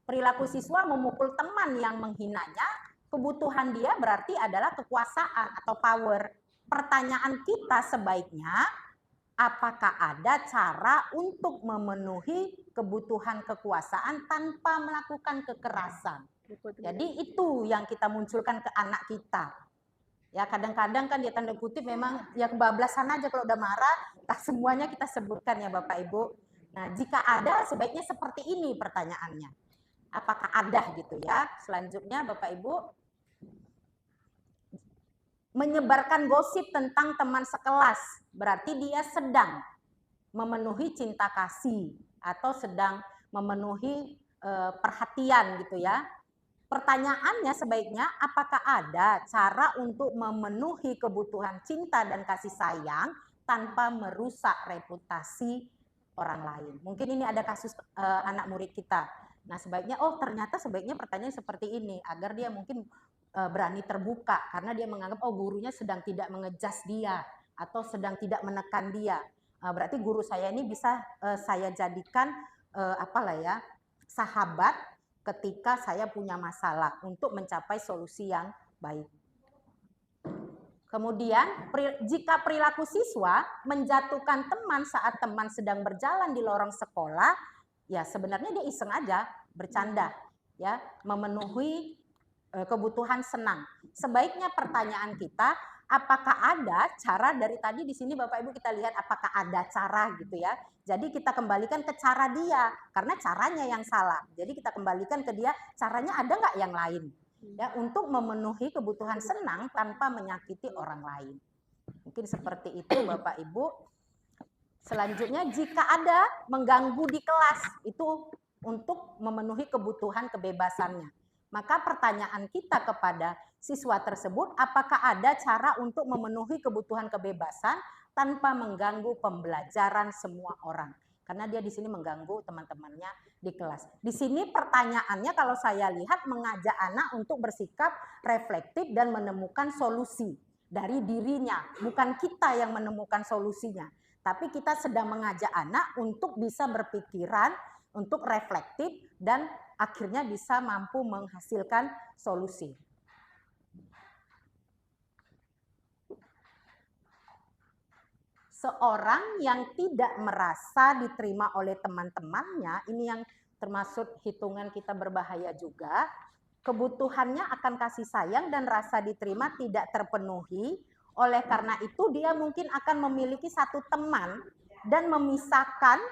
Perilaku siswa memukul teman yang menghinanya, kebutuhan dia berarti adalah kekuasaan atau power. Pertanyaan kita sebaiknya, apakah ada cara untuk memenuhi kebutuhan kekuasaan tanpa melakukan kekerasan? Jadi itu yang kita munculkan ke anak kita. Ya, kadang-kadang kan dia tanda kutip memang ya kebablasan aja kalau udah marah, tak semuanya kita sebutkan ya Bapak Ibu. Nah, jika ada sebaiknya seperti ini pertanyaannya. Apakah ada gitu ya? Selanjutnya Bapak Ibu, menyebarkan gosip tentang teman sekelas, berarti dia sedang memenuhi cinta kasih atau sedang memenuhi perhatian gitu ya. Pertanyaannya sebaiknya, apakah ada cara untuk memenuhi kebutuhan cinta dan kasih sayang tanpa merusak reputasi orang lain? Mungkin ini ada kasus anak murid kita. Nah, sebaiknya, ternyata sebaiknya pertanyaan seperti ini, agar dia mungkin berani terbuka, karena dia menganggap, gurunya sedang tidak mengejas dia, atau sedang tidak menekan dia. Berarti guru saya ini bisa saya jadikan sahabat, ketika saya punya masalah untuk mencapai solusi yang baik. Kemudian, jika perilaku siswa menjatuhkan teman saat teman sedang berjalan di lorong sekolah, ya sebenarnya dia iseng aja, bercanda, ya, memenuhi kebutuhan senang. Sebaiknya pertanyaan kita, apakah ada cara dari tadi di sini Bapak Ibu kita lihat apakah ada cara gitu ya. Jadi kita kembalikan ke cara dia, karena caranya yang salah. Jadi kita kembalikan ke dia, caranya ada nggak yang lain? Ya, untuk memenuhi kebutuhan senang tanpa menyakiti orang lain. Mungkin seperti itu Bapak Ibu. Selanjutnya, jika ada mengganggu di kelas, itu untuk memenuhi kebutuhan kebebasannya. Maka pertanyaan kita kepada siswa tersebut, apakah ada cara untuk memenuhi kebutuhan kebebasan tanpa mengganggu pembelajaran semua orang? Karena dia di sini mengganggu teman-temannya di kelas. Di sini pertanyaannya kalau saya lihat mengajak anak untuk bersikap reflektif dan menemukan solusi dari dirinya. Bukan kita yang menemukan solusinya, tapi kita sedang mengajak anak untuk bisa berpikiran, untuk reflektif dan akhirnya bisa mampu menghasilkan solusi. Seorang yang tidak merasa diterima oleh teman-temannya, ini yang termasuk hitungan kita berbahaya juga, kebutuhannya akan kasih sayang dan rasa diterima tidak terpenuhi, oleh karena itu dia mungkin akan memiliki satu teman dan memisahkan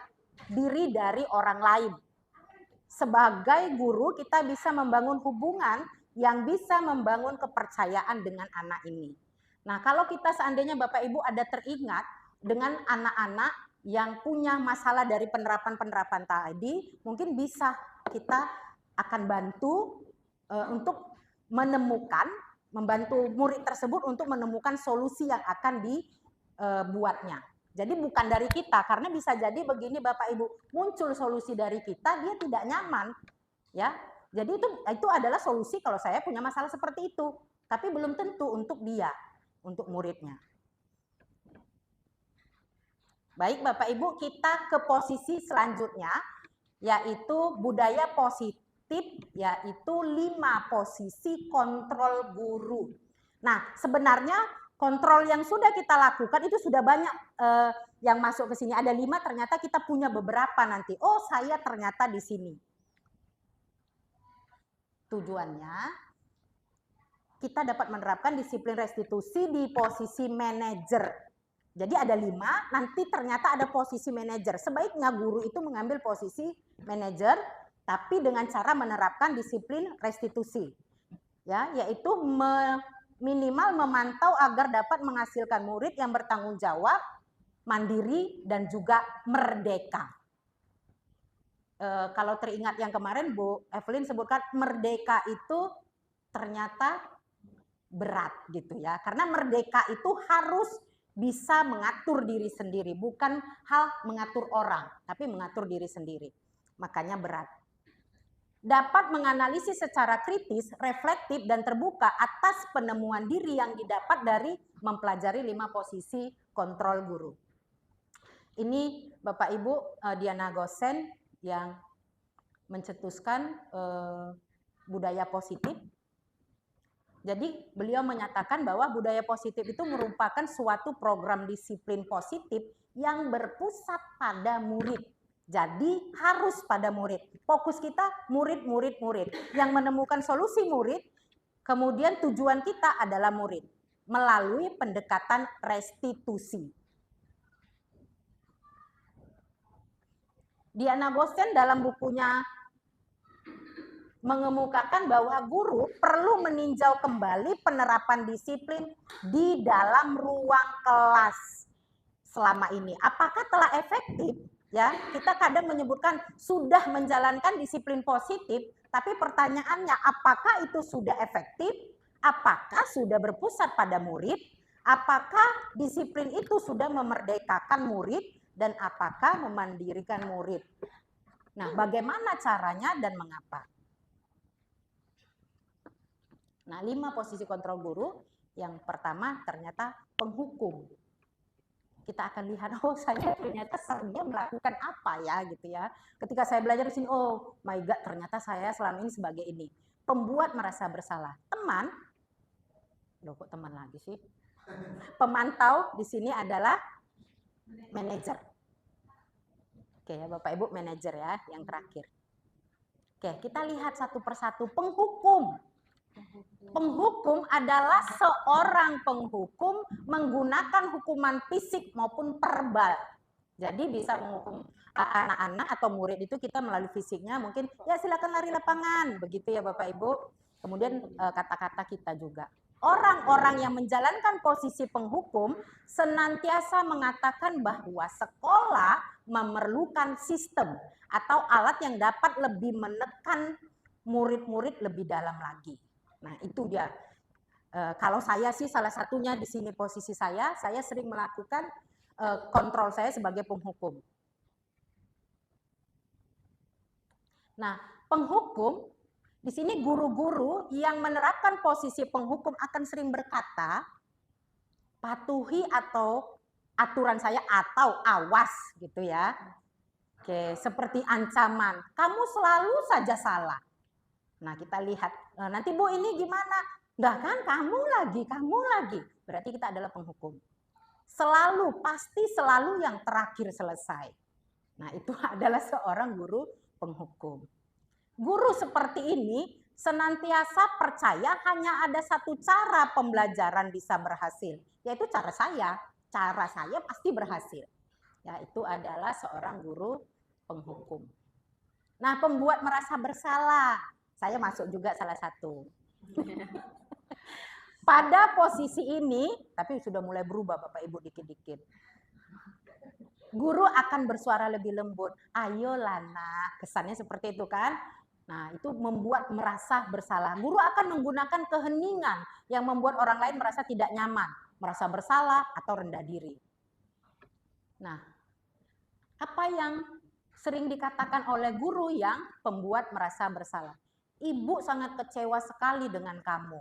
diri dari orang lain. Sebagai guru kita bisa membangun hubungan yang bisa membangun kepercayaan dengan anak ini. Nah, kalau kita seandainya Bapak Ibu ada teringat dengan anak-anak yang punya masalah dari penerapan-penerapan tadi, mungkin bisa kita akan bantu untuk menemukan, membantu murid tersebut untuk menemukan solusi yang akan dibuatnya. Jadi bukan dari kita, karena bisa jadi begini Bapak Ibu, muncul solusi dari kita, dia tidak nyaman, ya. Jadi itu adalah solusi kalau saya punya masalah seperti itu, tapi belum tentu untuk dia, untuk muridnya. Baik Bapak Ibu, kita ke posisi selanjutnya, yaitu budaya positif, yaitu 5 posisi kontrol guru. Nah, sebenarnya kontrol yang sudah kita lakukan itu sudah banyak yang masuk ke sini. Ada 5, ternyata kita punya beberapa nanti. Oh, saya ternyata di sini. Tujuannya, kita dapat menerapkan disiplin restitusi di posisi manajer. Jadi ada 5, nanti ternyata ada posisi manajer. Sebaiknya guru itu mengambil posisi manajer, tapi dengan cara menerapkan disiplin restitusi. Ya, yaitu minimal memantau agar dapat menghasilkan murid yang bertanggung jawab, mandiri, dan juga merdeka. Kalau teringat yang kemarin Bu Evelyn sebutkan, merdeka itu ternyata berat gitu ya. Karena merdeka itu harus bisa mengatur diri sendiri, bukan hal mengatur orang, tapi mengatur diri sendiri. Makanya berat. Dapat menganalisis secara kritis, reflektif, dan terbuka atas penemuan diri yang didapat dari mempelajari 5 posisi kontrol guru. Ini Bapak Ibu Diana Gosen yang mencetuskan budaya positif. Jadi beliau menyatakan bahwa budaya positif itu merupakan suatu program disiplin positif yang berpusat pada murid. Jadi harus pada murid. Fokus kita murid. Yang menemukan solusi murid, kemudian tujuan kita adalah murid melalui pendekatan restitusi. Diana Gosen dalam bukunya mengemukakan bahwa guru perlu meninjau kembali penerapan disiplin di dalam ruang kelas selama ini. Apakah telah efektif? Ya, kita kadang menyebutkan sudah menjalankan disiplin positif, tapi pertanyaannya apakah itu sudah efektif? Apakah sudah berpusat pada murid? Apakah disiplin itu sudah memerdekakan murid dan apakah memandirikan murid? Nah, bagaimana caranya dan mengapa? Nah, 5 posisi kontrol guru. Yang pertama ternyata penghukum. Kita akan lihat, oh saya ternyata seringnya melakukan apa ya gitu ya. Ketika saya belajar di sini, oh my God, ternyata saya selama ini sebagai ini. Pembuat merasa bersalah. Teman, loh kok teman lagi sih? Pemantau di sini adalah manajer. Oke ya Bapak Ibu, manajer ya yang terakhir. Oke, kita lihat satu persatu. Penghukum. Penghukum adalah seorang penghukum menggunakan hukuman fisik maupun verbal. Jadi bisa menghukum anak-anak atau murid itu kita melalui fisiknya, mungkin ya silakan lari lapangan, begitu ya Bapak Ibu. Kemudian kata-kata kita juga. Orang-orang yang menjalankan posisi penghukum senantiasa mengatakan bahwa sekolah memerlukan sistem atau alat yang dapat lebih menekan murid-murid lebih dalam lagi. Nah, itu dia. Kalau saya sih salah satunya di sini posisi saya sering melakukan kontrol saya sebagai penghukum. Nah, penghukum di sini guru-guru yang menerapkan posisi penghukum akan sering berkata, patuhi atau aturan saya atau awas gitu ya. Oke, seperti ancaman, kamu selalu saja salah. Nah, kita lihat, nanti Bu ini gimana? Enggak kan, kamu lagi. Berarti kita adalah penghukum. Selalu, pasti selalu yang terakhir selesai. Nah, itu adalah seorang guru penghukum. Guru seperti ini senantiasa percaya hanya ada satu cara pembelajaran bisa berhasil, yaitu cara saya. Cara saya pasti berhasil. Ya, itu adalah seorang guru penghukum. Nah, pembuat merasa bersalah. Saya masuk juga salah satu. Pada posisi ini, tapi sudah mulai berubah Bapak Ibu dikit-dikit. Guru akan bersuara lebih lembut. Ayo Lana, kesannya seperti itu kan? Nah, itu membuat merasa bersalah. Guru akan menggunakan keheningan yang membuat orang lain merasa tidak nyaman, merasa bersalah atau rendah diri. Nah, apa yang sering dikatakan oleh guru yang pembuat merasa bersalah? Ibu sangat kecewa sekali dengan kamu.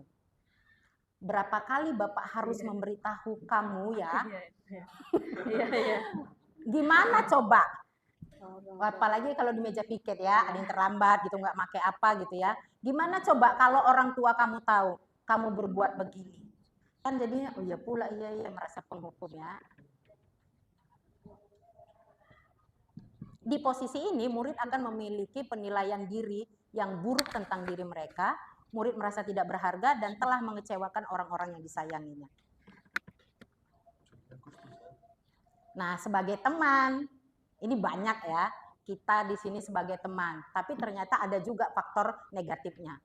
Berapa kali Bapak harus memberitahu kamu ya? Iya. Gimana coba? Apalagi kalau di meja piket ya, ada yang terlambat gitu, nggak pakai apa gitu ya. Gimana coba kalau orang tua kamu tahu kamu berbuat begini? Kan jadinya, oh iya pula, iya merasa penghukum ya. Di posisi ini murid akan memiliki penilaian diri yang buruk tentang diri mereka. Murid merasa tidak berharga dan telah mengecewakan orang-orang yang disayanginya. Nah, sebagai teman, ini banyak ya, kita di sini sebagai teman, tapi ternyata ada juga faktor negatifnya.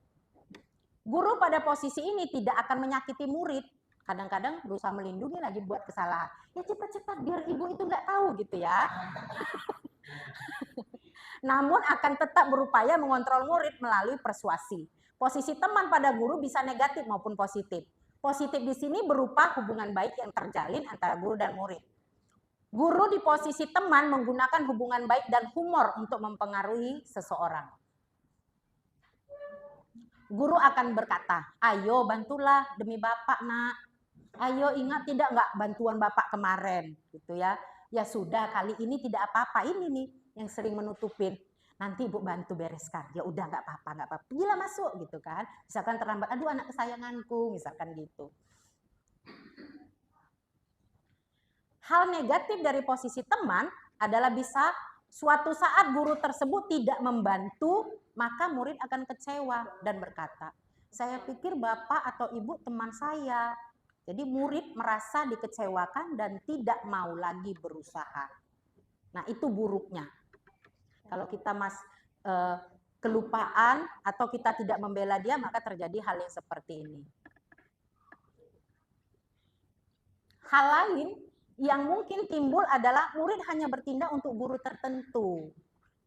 Guru pada posisi ini tidak akan menyakiti murid, kadang-kadang berusaha melindungi lagi buat kesalahan. Ya cepat-cepat biar ibu itu nggak tahu gitu ya. Namun akan tetap berupaya mengontrol murid melalui persuasi. Posisi teman pada guru bisa negatif maupun positif. Positif di sini berupa hubungan baik yang terjalin antara guru dan murid. Guru di posisi teman menggunakan hubungan baik dan humor untuk mempengaruhi seseorang. Guru akan berkata, ayo bantulah demi Bapak nak. Ayo ingat tidak nggak bantuan Bapak kemarin gitu ya. Ya sudah, kali ini tidak apa-apa, ini nih yang sering menutupin. Nanti Ibu bantu bereskan. Ya udah nggak apa-apa, nggak apa-apa. Gila masuk gitu kan. Misalkan terlambat, aduh anak kesayanganku, misalkan gitu. Hal negatif dari posisi teman adalah bisa suatu saat guru tersebut tidak membantu, maka murid akan kecewa dan berkata, saya pikir Bapak atau Ibu teman saya. Jadi murid merasa dikecewakan dan tidak mau lagi berusaha. Nah itu buruknya. Kalau kita kelupaan atau kita tidak membela dia, maka terjadi hal yang seperti ini. Hal lain yang mungkin timbul adalah murid hanya bertindak untuk guru tertentu.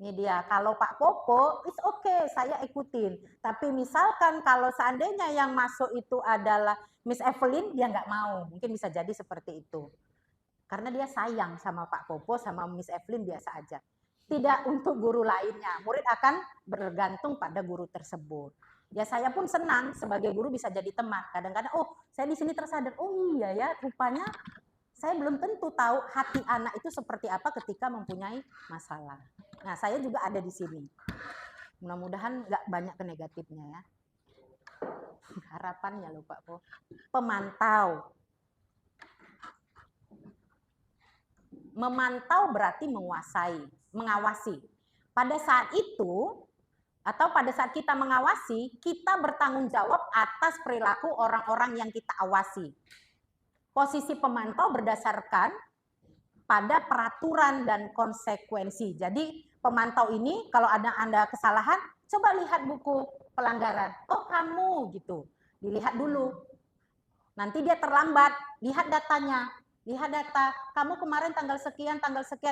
Ini dia, kalau Pak Popo, it's okay, saya ikutin. Tapi misalkan kalau seandainya yang masuk itu adalah Miss Evelyn, dia nggak mau. Mungkin bisa jadi seperti itu. Karena dia sayang sama Pak Popo, sama Miss Evelyn biasa aja. Tidak untuk guru lainnya. Murid akan bergantung pada guru tersebut. Ya saya pun senang sebagai guru bisa jadi teman. Kadang-kadang, oh saya di sini tersadar, oh iya ya, rupanya saya belum tentu tahu hati anak itu seperti apa ketika mempunyai masalah. Nah, saya juga ada di sini. Mudah-mudahan nggak banyak ke negatifnya ya. Harapannya loh Pak Po. Pemantau. Memantau berarti menguasai, mengawasi. Pada saat itu, atau pada saat kita mengawasi, kita bertanggung jawab atas perilaku orang-orang yang kita awasi. Posisi pemantau berdasarkan pada peraturan dan konsekuensi. Jadi pemantau ini kalau ada Anda kesalahan, coba lihat buku pelanggaran. Oh kamu gitu, dilihat dulu. Nanti dia terlambat, lihat datanya. Lihat data, kamu kemarin tanggal sekian,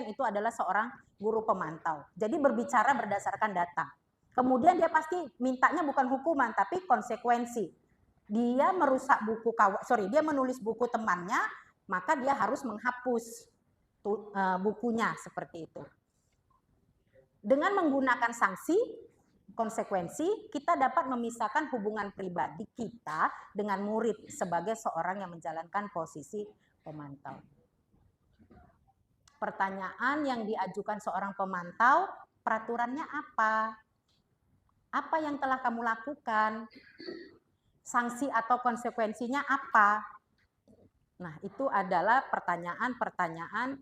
itu adalah seorang guru pemantau. Jadi berbicara berdasarkan data. Kemudian dia pasti mintanya bukan hukuman, tapi konsekuensi. Dia merusak buku dia menulis buku temannya, maka dia harus menghapus bukunya seperti itu. Dengan menggunakan sanksi, konsekuensi, kita dapat memisahkan hubungan pribadi kita dengan murid sebagai seorang yang menjalankan posisi pemantau. Pertanyaan yang diajukan seorang pemantau, peraturannya apa? Apa yang telah kamu lakukan? Sanksi atau konsekuensinya apa? Nah, itu adalah pertanyaan-pertanyaan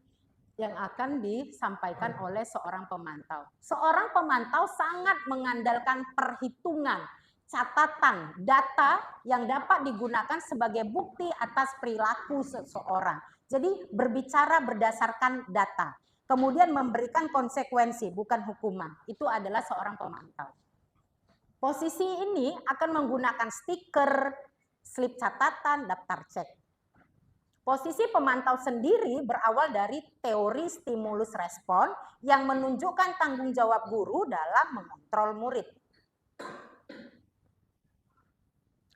yang akan disampaikan oleh seorang pemantau. Seorang pemantau sangat mengandalkan perhitungan, catatan, data yang dapat digunakan sebagai bukti atas perilaku seseorang. Jadi berbicara berdasarkan data, kemudian memberikan konsekuensi, bukan hukuman. Itu adalah seorang pemantau. Posisi ini akan menggunakan stiker, slip catatan, daftar cek. Posisi pemantau sendiri berawal dari teori stimulus respon yang menunjukkan tanggung jawab guru dalam mengontrol murid.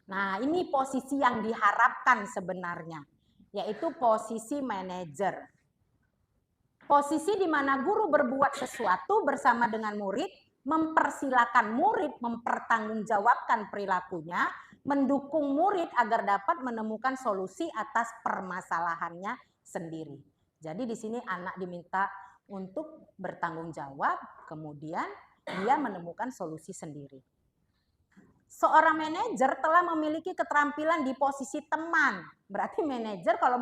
Nah, ini posisi yang diharapkan sebenarnya, yaitu posisi manajer. Posisi di mana guru berbuat sesuatu bersama dengan murid, mempersilakan murid mempertanggungjawabkan perilakunya, mendukung murid agar dapat menemukan solusi atas permasalahannya sendiri. Jadi di sini anak diminta untuk bertanggung jawab, kemudian dia menemukan solusi sendiri. Seorang manajer telah memiliki keterampilan di posisi teman. Berarti manajer kalau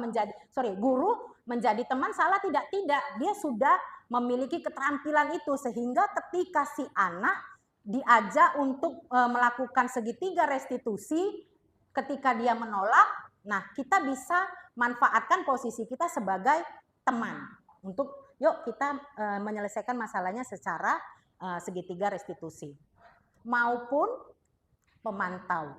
guru menjadi teman salah tidak? Tidak. Dia sudah memiliki keterampilan itu sehingga ketika si anak diajak untuk melakukan segitiga restitusi, ketika dia menolak, nah kita bisa manfaatkan posisi kita sebagai teman untuk yuk kita menyelesaikan masalahnya secara segitiga restitusi. Maupun pemantau.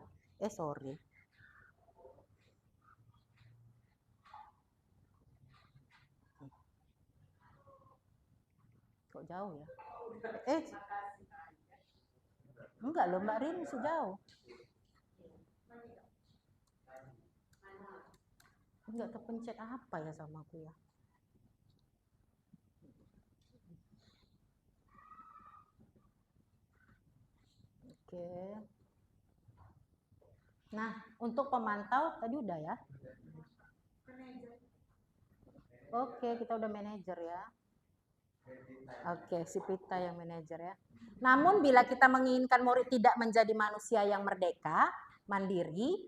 Kok jauh ya? Enggak loh Mbak Rin, sejauh. Enggak kepencet apa ya sama aku ya? Oke. Nah, untuk pemantau tadi udah ya. Oke, kita udah manajer ya. Oke, si Prita yang manajer ya. Namun bila kita menginginkan murid tidak menjadi manusia yang merdeka, mandiri,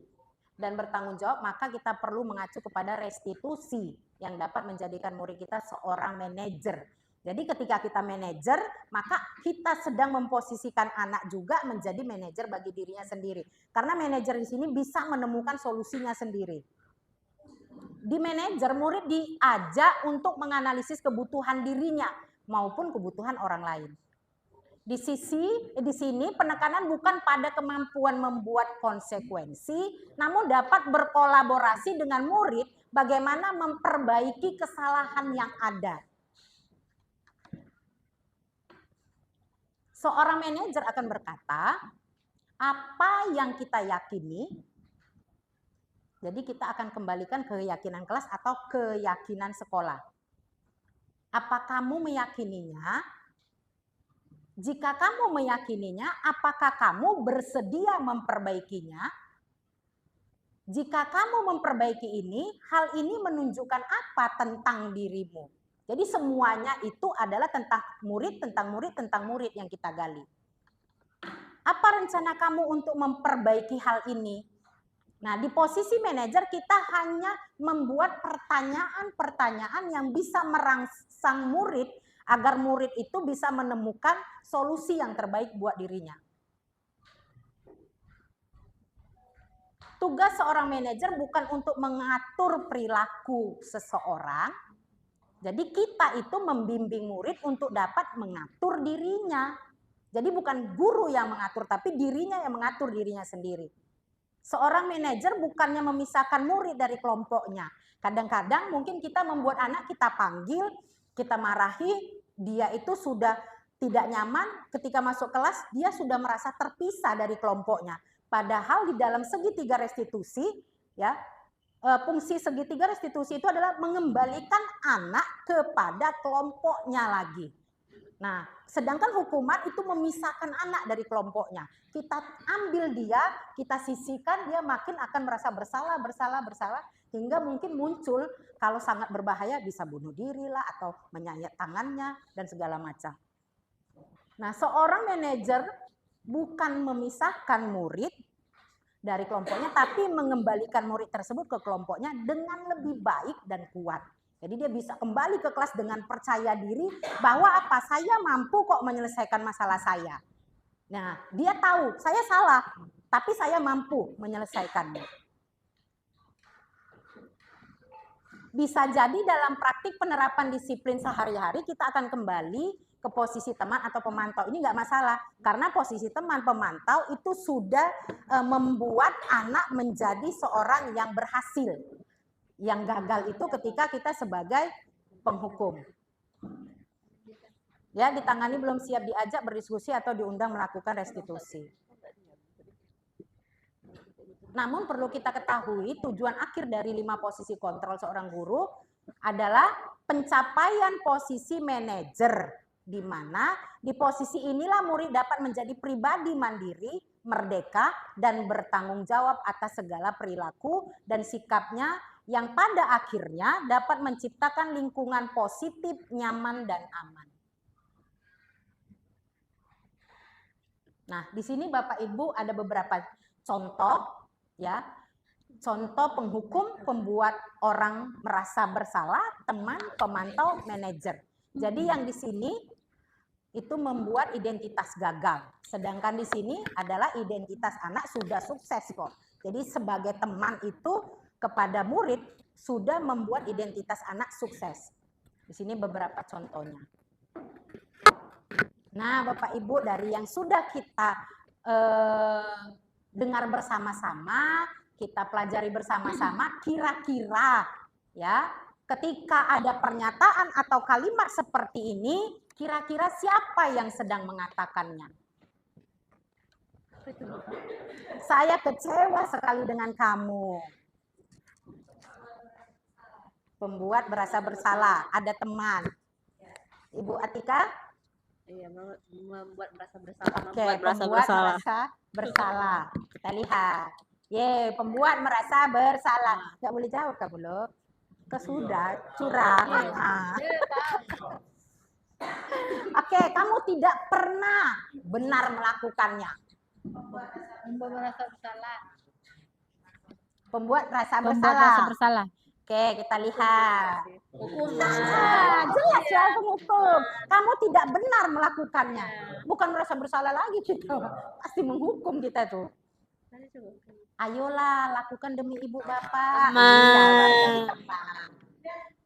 dan bertanggung jawab, maka kita perlu mengacu kepada restitusi yang dapat menjadikan murid kita seorang manajer. Jadi ketika kita manajer, maka kita sedang memposisikan anak juga menjadi manajer bagi dirinya sendiri. Karena manajer di sini bisa menemukan solusinya sendiri. Di manajer, murid diajak untuk menganalisis kebutuhan dirinya maupun kebutuhan orang lain. Di sini penekanan bukan pada kemampuan membuat konsekuensi, namun dapat berkolaborasi dengan murid bagaimana memperbaiki kesalahan yang ada. Seorang manajer akan berkata, apa yang kita yakini, jadi kita akan kembalikan keyakinan kelas atau keyakinan sekolah. Apa kamu meyakininya? Jika kamu meyakininya, apakah kamu bersedia memperbaikinya? Jika kamu memperbaiki ini, hal ini menunjukkan apa tentang dirimu? Jadi semuanya itu adalah tentang murid, tentang murid yang kita gali. Apa rencana kamu untuk memperbaiki hal ini? Nah, di posisi manajer kita hanya membuat pertanyaan-pertanyaan yang bisa merangsang murid agar murid itu bisa menemukan solusi yang terbaik buat dirinya. Tugas seorang manajer bukan untuk mengatur perilaku seseorang. Jadi kita itu membimbing murid untuk dapat mengatur dirinya. Jadi bukan guru yang mengatur, tapi dirinya yang mengatur dirinya sendiri. Seorang manajer bukannya memisahkan murid dari kelompoknya. Kadang-kadang mungkin kita membuat anak kita panggil, kita marahi, dia itu sudah tidak nyaman ketika masuk kelas, dia sudah merasa terpisah dari kelompoknya. Padahal di dalam segitiga restitusi, ya, fungsi segitiga restitusi itu adalah mengembalikan anak kepada kelompoknya lagi. Nah, sedangkan hukuman itu memisahkan anak dari kelompoknya. Kita ambil dia, kita sisihkan, dia makin akan merasa bersalah, hingga mungkin muncul kalau sangat berbahaya bisa bunuh diri lah atau menyayat tangannya dan segala macam. Nah, seorang manajer bukan memisahkan murid dari kelompoknya, tapi mengembalikan murid tersebut ke kelompoknya dengan lebih baik dan kuat. Jadi dia bisa kembali ke kelas dengan percaya diri bahwa apa, saya mampu kok menyelesaikan masalah saya. Nah, dia tahu saya salah, tapi saya mampu menyelesaikannya. Bisa jadi dalam praktik penerapan disiplin sehari-hari kita akan kembali ke posisi teman atau pemantau. Ini nggak masalah, karena posisi teman pemantau itu sudah membuat anak menjadi seorang yang berhasil. Yang gagal itu ketika kita sebagai penghukum. Ya, ditangani belum siap diajak berdiskusi atau diundang melakukan restitusi. Namun perlu kita ketahui tujuan akhir dari 5 posisi kontrol seorang guru adalah pencapaian posisi manajer, di mana di posisi inilah murid dapat menjadi pribadi mandiri, merdeka, dan bertanggung jawab atas segala perilaku dan sikapnya yang pada akhirnya dapat menciptakan lingkungan positif, nyaman, dan aman. Nah, di sini Bapak Ibu ada beberapa contoh, ya, contoh penghukum, pembuat orang merasa bersalah, teman, pemantau, manajer. Jadi yang di sini itu membuat identitas gagal. Sedangkan di sini adalah identitas anak sudah sukses kok. Jadi sebagai teman itu kepada murid sudah membuat identitas anak sukses. Di sini beberapa contohnya. Nah, Bapak Ibu, dari yang sudah kita dengar bersama-sama, kita pelajari bersama-sama, kira-kira ya, ketika ada pernyataan atau kalimat seperti ini, kira-kira siapa yang sedang mengatakannya? Saya kecewa sekali dengan kamu. Pembuat merasa bersalah, ada teman. Ibu Atika? Iya, membuat merasa bersalah. Oke, pembuat merasa bersalah. Kita lihat. Pembuat merasa bersalah. Nggak boleh jawab, Kak Bulu. Sudah curang. Ah. Oke, kamu tidak pernah benar melakukannya. Membuat rasa bersalah. Pembuat rasa Membuat bersalah. rasa bersalah. Oke, kita lihat. Hukuman. Jelas soal penghukum. Kamu tidak benar melakukannya. Bukan merasa bersalah lagi kita. Pasti menghukum kita tuh. Ayolah, lakukan demi ibu bapak. Teman. Iya, baru tadi teman.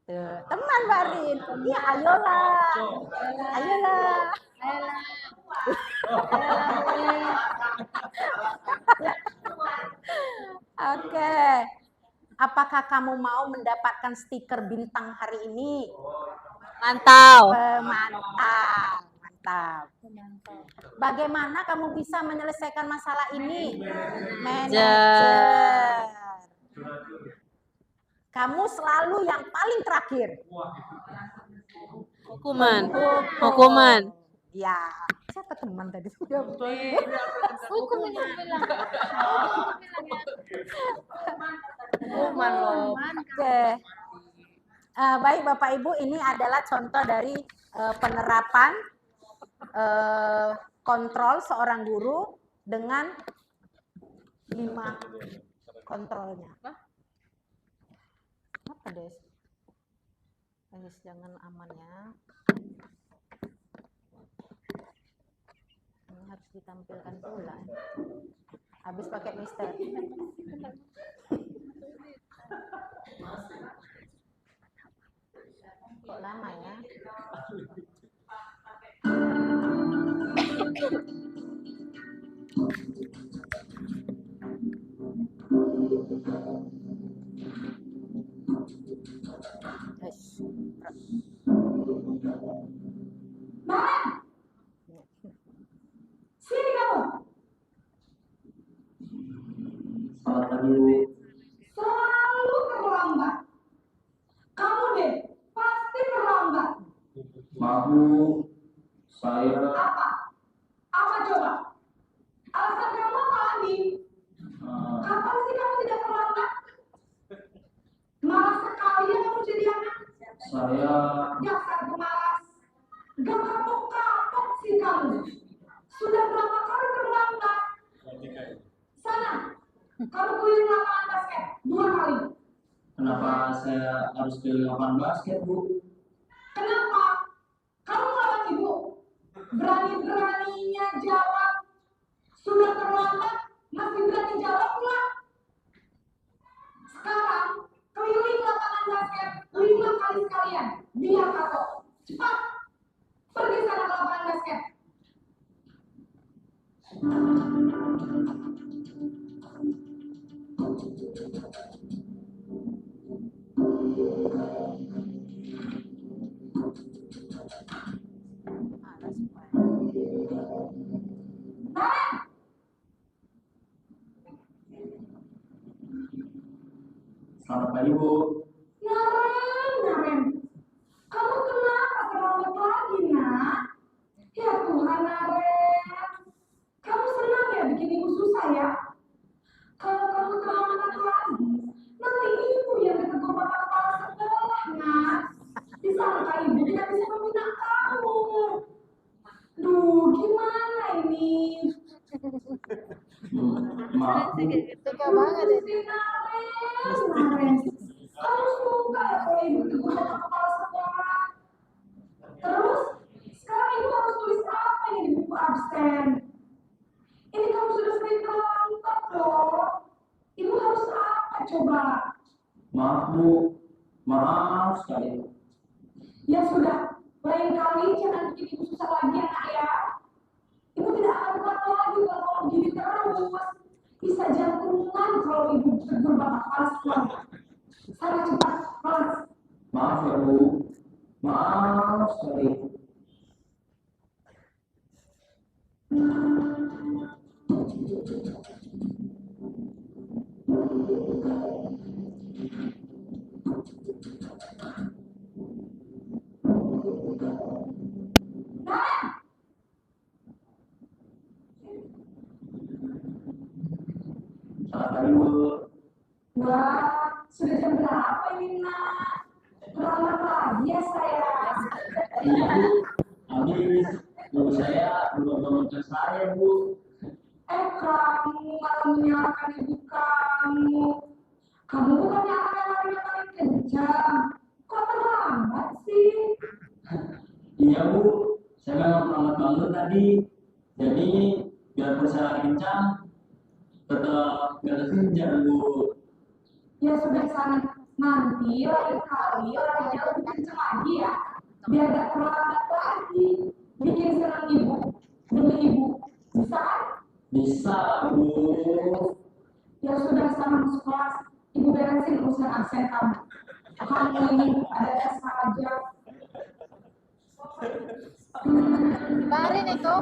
Tuh, teman Barin. Iya, ayolah. Ayolah. Oke. Apakah kamu mau mendapatkan stiker bintang hari ini? Mantap. Mantap. Mantap. Bagaimana kamu bisa menyelesaikan masalah ini? Manajer. Kamu selalu yang paling terakhir. Hukuman. Hukuman. Ya, siapa teman tadi? Sudah Hukuman yang bilang. Hukuman loh. Oke. Baik Bapak Ibu, ini adalah contoh dari penerapan kontrol seorang guru dengan 5 kontrolnya. Apa Des? Des, jangan aman ya. Ini harus ditampilkan pula. Habis pakai mister. Kok lama ya? Sini kamu. Selamat pagi, Bu. Selalu terlambat. Kamu deh, pasti terlambat. Maaf Bu, saya Apa? Apa coba? Alasan kamu apa lagi? Kapan sih kamu tidak terlambat? Malas sekali ya kamu jadi anak. saya Dasar pemalas. Gak kapok-kapok sih kamu. Sudah berapa kali terlambat? Sana, kamu keliling lapangan basket 2 kali. kenapa saya harus keliling lapangan basket Bu? Kenapa? Kamu ngelawan ibu. Berani-beraninya jawab. Sudah terlambat, masih berani jawab pula. Sekarang, keliling lapangan basket 5 kali sekalian. Biar kapok. Cepat. Pergi sana ke lapangan basket. Selamat pagi Bu. Naren. Kamu kenapa terlambat lagi, nak? Ya Tuhan, Naren. Kamu senang ya bikin ibu susah ya? Kalau kamu terlambat lagi, nanti ibu yang ditegur bapak kepala sekolah, nak. Disangka ibu tidak bisa membina kamu. Duh, gimana ini? Maaf Bu, Tega banget ya. Naren. Kamu suka ya kalau ibu ditegur bapak kepala sekolah? Terus, sekarang ibu harus tulis apa ini di buku absen? Ini kamu sudah sering terlambat loh. Ibu harus apa coba? maaf Bu, maaf sekali. Ya sudah, lain kali jangan bikin ibu susah lagi ya nak ya. Ibu tidak akan kuat lagi kalau kamu begini terus. Bisa jantungan kalau ibu tegur bapak kepala sekolah. Sana cepat, kelas. Maaf ya Bu, maaf sekali. Selamat pagi Bu. Wah, sudah jam berapa ini nak. Terlambat lagi ya saya. Iya Bu, habis guru saya belum bangunkan saya Bu. Kamu malah menyalahkan ibu kamu. Kamu bukannya anak yang larinya paling kencang. Kok terlambat sih? Iya Bu, saya memang terlambat bangun tadi. Jadi biarpun saya lari kencang, tetap gak kekejar Bu. Ya sudah sana. Nanti lain kali larinya lebih kencang lagi ya. Biar gak terlambat lagi. Bikin senang ibu. Demi ibu. Bisa kan? Bisa Bu. Ya sudah sana masuk kelas. Ibu beresin urusan absen kamu. Kamu ini ada tes aja. Barin itu.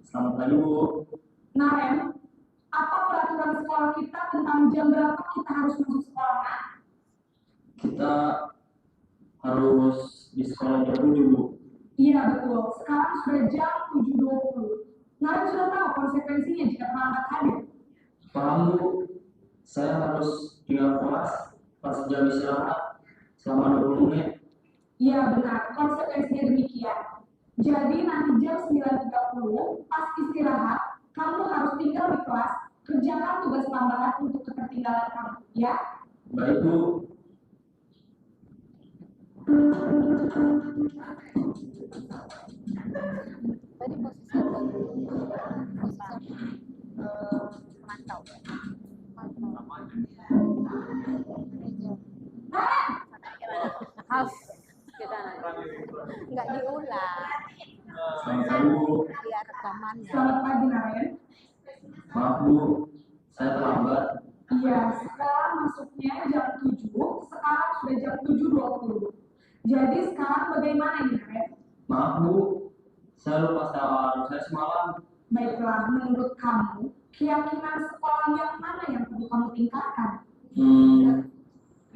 Selamat pagi Bu. Naren, apa peraturan sekolah kita tentang jam berapa kita harus masuk sekolah? Kita harus di sekolah jam 7 Bu. Iya betul, sekarang sudah jam 7.20. Naren sudah tahu konsekuensinya jika terlambat hadir. Paham Bu, saya harus tinggal kelas pas jam istirahat selama 20 menit. Iya benar, konsekuensinya demikian. Jadi nanti jam 9.30 pas istirahat, kamu harus tinggal di kelas, kerjakan tugas tambahan untuk ketertinggalan kamu, ya? Baik Bu. Tadi posisi apa? Mantau. Harus kita nggak diulang. Selamat pagi Bu. Biar rekamannya. Selamat pagi Naren. Maaf Bu, saya terlambat. Iya, sekarang masuknya jam 7, sekarang sudah jam 7.20. Jadi sekarang bagaimana ini Naren? Maaf Bu, saya lupa alarm saya semalam. Baiklah, menurut kamu, keyakinan sekolah yang mana yang perlu kamu tingkatkan?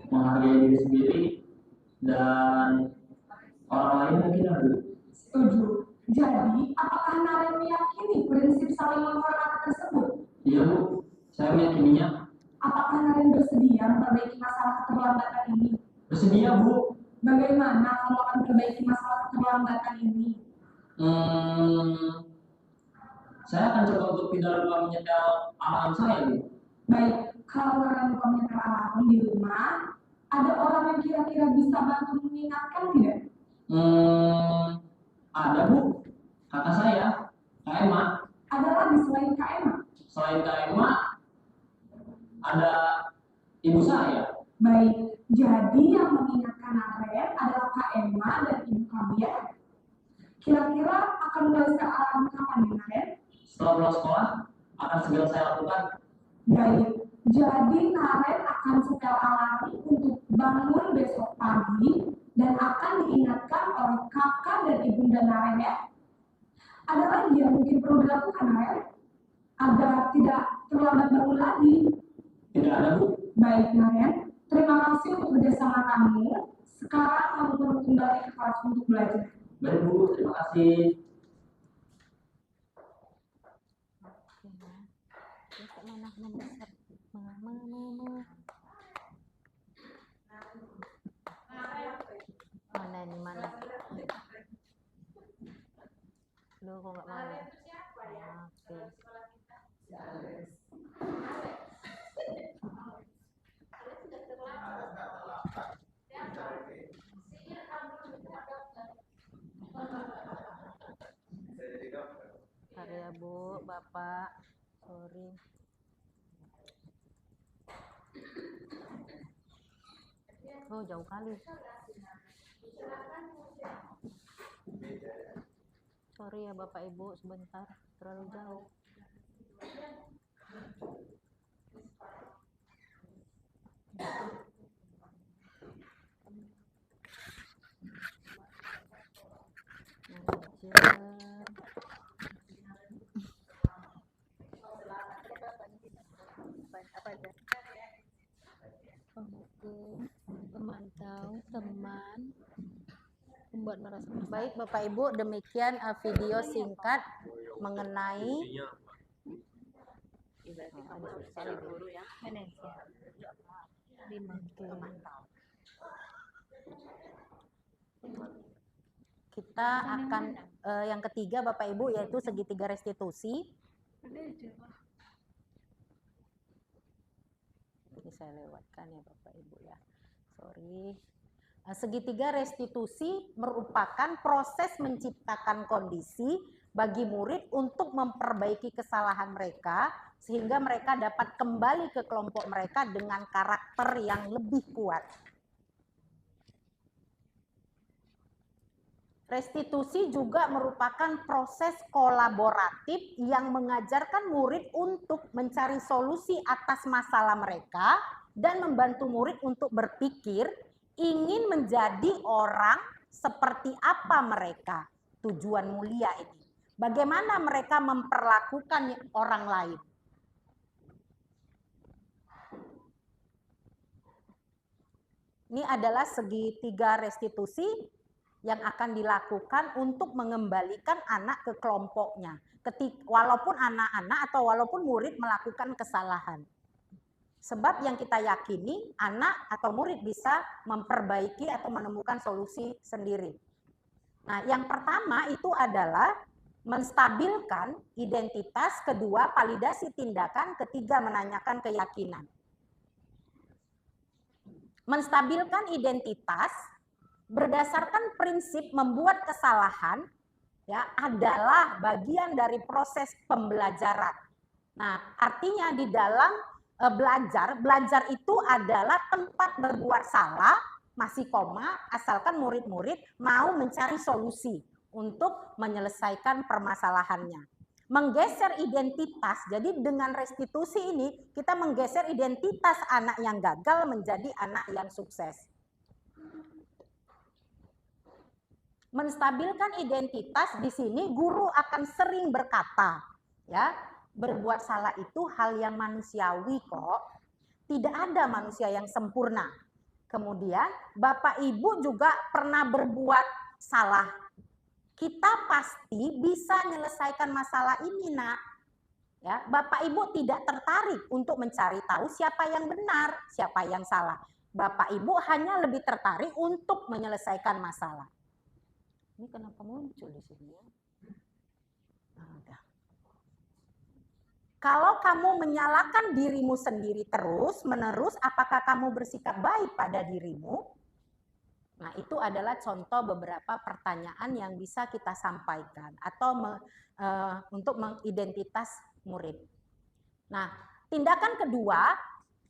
Menghargai diri sendiri dan orang lain mungkin ya Bu. Setuju. Jadi, apakah Naren meyakini prinsip saling menghormati tersebut? Iya Bu, saya meyakininya. Apakah Naren bersedia memperbaiki masalah keterlambatan ini? Bersedia Bu. Bagaimana kamu akan memperbaiki masalah keterlambatan ini? Saya akan coba untuk tidak lupa menyetel alarm saya Bu. Baik, kalau Naren lupa menyetel alarm di rumah, ada orang yang kira-kira bisa bantu mengingatkan tidak? Ada Bu, kakak saya, Kak Emma. Ada lagi selain Kak Emma? Selain Kak Emma, ada ibu saya. Baik, jadi yang mengingatkan Naren adalah Kak Emma dan ibu kamu ya. Kira-kira akan mulai setel alarm kapan ya Naren? Setelah pulang sekolah, akan segera saya lakukan. Baik, jadi Naren akan setel alarm untuk bangun besok pagi dan akan diingatkan oleh kakak dan ibunda Naren ya. Ada lagi yang mungkin perlu dilakukan Naren agar tidak terlambat bangun lagi. Tidak ada Bu. Baik Naren, terima kasih untuk kerjasama kamu. Sekarang kamu perlu kembali ke kelas untuk belajar. Baik Bu, terima kasih. Mana ini mana? Duh, kok nggak mau? Oke. Bentar ya Bu, Bapak. Sorry. Oh, jauh kali. Sorry ya Bapak Ibu, sebentar. Terlalu jauh. Manajer. saja. Pendukung, pemantau, teman, membuat merasa bersalah. Baik Bapak Ibu, demikian video singkat mengenai kita akan yang ketiga Bapak Ibu, yaitu segitiga restitusi. Ini saya lewatkan ya Bapak Ibu ya, sorry. Segitiga restitusi merupakan proses menciptakan kondisi bagi murid untuk memperbaiki kesalahan mereka sehingga mereka dapat kembali ke kelompok mereka dengan karakter yang lebih kuat. Restitusi juga merupakan proses kolaboratif yang mengajarkan murid untuk mencari solusi atas masalah mereka dan membantu murid untuk berpikir ingin menjadi orang seperti apa mereka. Tujuan mulia ini. Bagaimana mereka memperlakukan orang lain. Ini adalah segitiga restitusi yang akan dilakukan untuk mengembalikan anak ke kelompoknya. Walaupun anak-anak atau walaupun murid melakukan kesalahan. Sebab yang kita yakini anak atau murid bisa memperbaiki atau menemukan solusi sendiri. Nah, yang pertama itu adalah menstabilkan identitas, kedua validasi tindakan, ketiga menanyakan keyakinan. Menstabilkan identitas berdasarkan prinsip membuat kesalahan ya adalah bagian dari proses pembelajaran. Nah, artinya di dalam belajar itu adalah tempat berbuat salah, masih koma, asalkan murid-murid mau mencari solusi untuk menyelesaikan permasalahannya. Menggeser identitas, jadi dengan restitusi ini kita menggeser identitas anak yang gagal menjadi anak yang sukses. Menstabilkan identitas di sini guru akan sering berkata, ya, berbuat salah itu hal yang manusiawi kok. Tidak ada manusia yang sempurna. Kemudian Bapak Ibu juga pernah berbuat salah. Kita pasti bisa menyelesaikan masalah ini, Nak. Ya, Bapak Ibu tidak tertarik untuk mencari tahu siapa yang benar, siapa yang salah. Bapak Ibu hanya lebih tertarik untuk menyelesaikan masalah. Ini kenapa muncul di sini? Kalau kamu menyalahkan dirimu sendiri terus-menerus, apakah kamu bersikap baik pada dirimu? Nah, itu adalah contoh beberapa pertanyaan yang bisa kita sampaikan atau untuk mengidentitas murid. Nah, tindakan kedua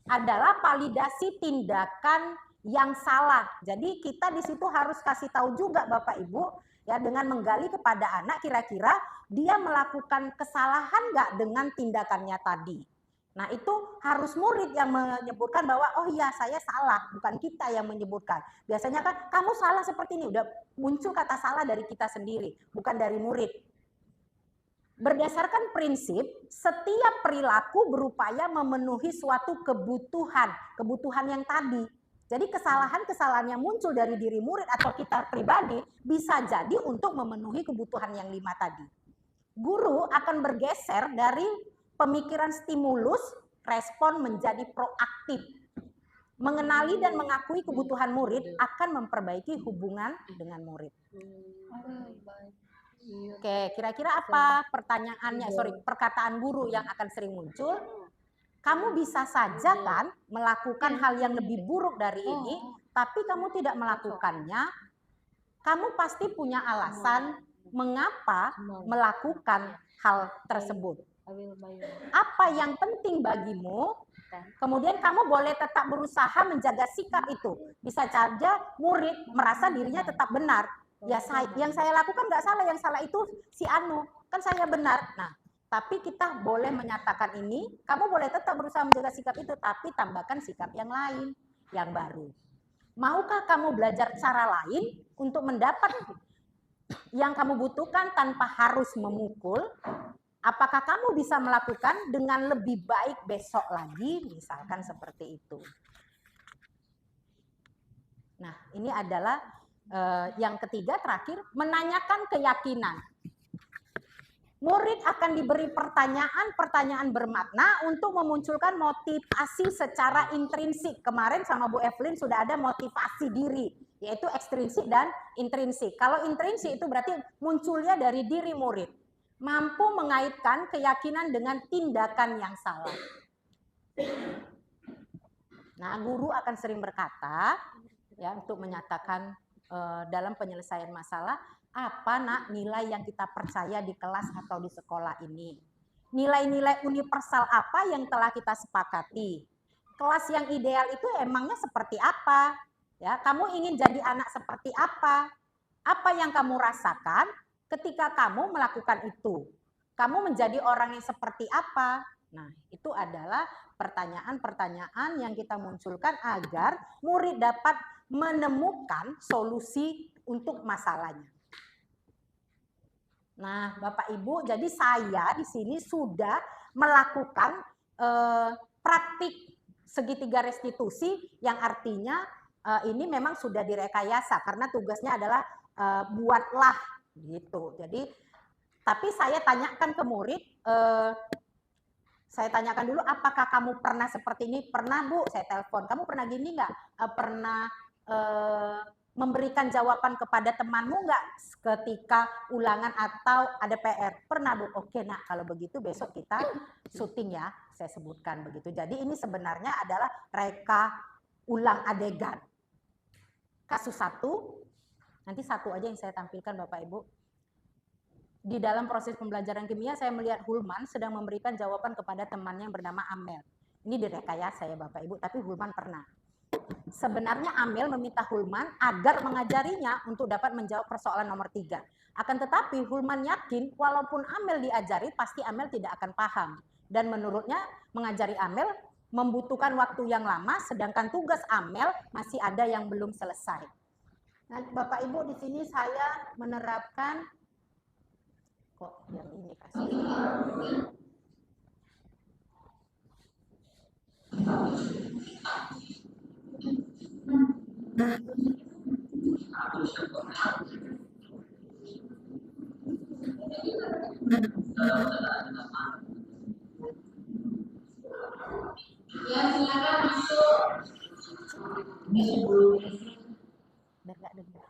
adalah validasi tindakan yang salah. Jadi kita di situ harus kasih tahu juga Bapak Ibu ya, dengan menggali kepada anak kira-kira dia melakukan kesalahan nggak dengan tindakannya tadi. Nah, itu harus murid yang menyebutkan bahwa oh iya saya salah, bukan kita yang menyebutkan. Biasanya kan kamu salah seperti ini, udah muncul kata salah dari kita sendiri, bukan dari murid. Berdasarkan prinsip, setiap perilaku berupaya memenuhi suatu kebutuhan yang tadi. Jadi kesalahan-kesalahan yang muncul dari diri murid atau kita pribadi bisa jadi untuk memenuhi kebutuhan yang 5 tadi. Guru akan bergeser dari pemikiran stimulus, respon menjadi proaktif. Mengenali dan mengakui kebutuhan murid akan memperbaiki hubungan dengan murid. Oke, kira-kira apa perkataan guru yang akan sering muncul? Kamu bisa saja kan melakukan hal yang lebih buruk dari ini, tapi kamu tidak melakukannya. Kamu pasti punya alasan mengapa melakukan hal tersebut. Apa yang penting bagimu? Kemudian kamu boleh tetap berusaha menjaga sikap itu. Bisa saja murid merasa dirinya tetap benar. Ya, yang saya lakukan nggak salah, yang salah itu si Anu, kan saya benar. Nah, tapi kita boleh menyatakan ini, kamu boleh tetap berusaha menjaga sikap itu, tapi tambahkan sikap yang lain, yang baru. Maukah kamu belajar cara lain untuk mendapat yang kamu butuhkan tanpa harus memukul? Apakah kamu bisa melakukan dengan lebih baik besok lagi, misalkan seperti itu. Nah, ini adalah yang ketiga terakhir, menanyakan keyakinan. Murid akan diberi pertanyaan bermakna untuk memunculkan motivasi secara intrinsik. Kemarin sama Bu Evelyn sudah ada motivasi diri, yaitu ekstrinsik dan intrinsik. Kalau intrinsik itu berarti munculnya dari diri murid. Mampu mengaitkan keyakinan dengan tindakan yang salah. Nah, guru akan sering berkata, ya, untuk menyatakan dalam penyelesaian masalah, apa nak nilai yang kita percaya di kelas atau di sekolah ini? Nilai-nilai universal apa yang telah kita sepakati? Kelas yang ideal itu emangnya seperti apa? Ya, kamu ingin jadi anak seperti apa? Apa yang kamu rasakan ketika kamu melakukan itu? Kamu menjadi orang yang seperti apa? Nah, itu adalah pertanyaan-pertanyaan yang kita munculkan agar murid dapat menemukan solusi untuk masalahnya. Nah, Bapak Ibu, jadi saya di sini sudah melakukan praktik segitiga restitusi yang artinya ini memang sudah direkayasa karena tugasnya adalah buatlah gitu. Jadi, tapi saya tanyakan ke murid, saya tanyakan dulu, apakah kamu pernah seperti ini? Pernah, Bu, saya telepon. Kamu pernah gini nggak? Pernah memberikan jawaban kepada temanmu nggak ketika ulangan atau ada PR? Pernah, Bu. Oke, nah kalau begitu besok kita syuting ya, saya sebutkan begitu. Jadi ini sebenarnya adalah reka ulang adegan. Kasus 1, nanti 1 aja yang saya tampilkan Bapak Ibu. Di dalam proses pembelajaran kimia saya melihat Hulman sedang memberikan jawaban kepada temannya yang bernama Amel. Ini direkayasa ya Bapak Ibu, tapi Hulman pernah. Sebenarnya Amel meminta Hulman agar mengajarinya untuk dapat menjawab persoalan nomor 3. Akan tetapi Hulman yakin walaupun Amel diajari pasti Amel tidak akan paham. Dan menurutnya mengajari Amel membutuhkan waktu yang lama sedangkan tugas Amel masih ada yang belum selesai. Nah, Bapak Ibu di sini saya menerapkan kok yang ini kasih. Ya, silakan masuk. Ini sebelum Biar nggak dengar.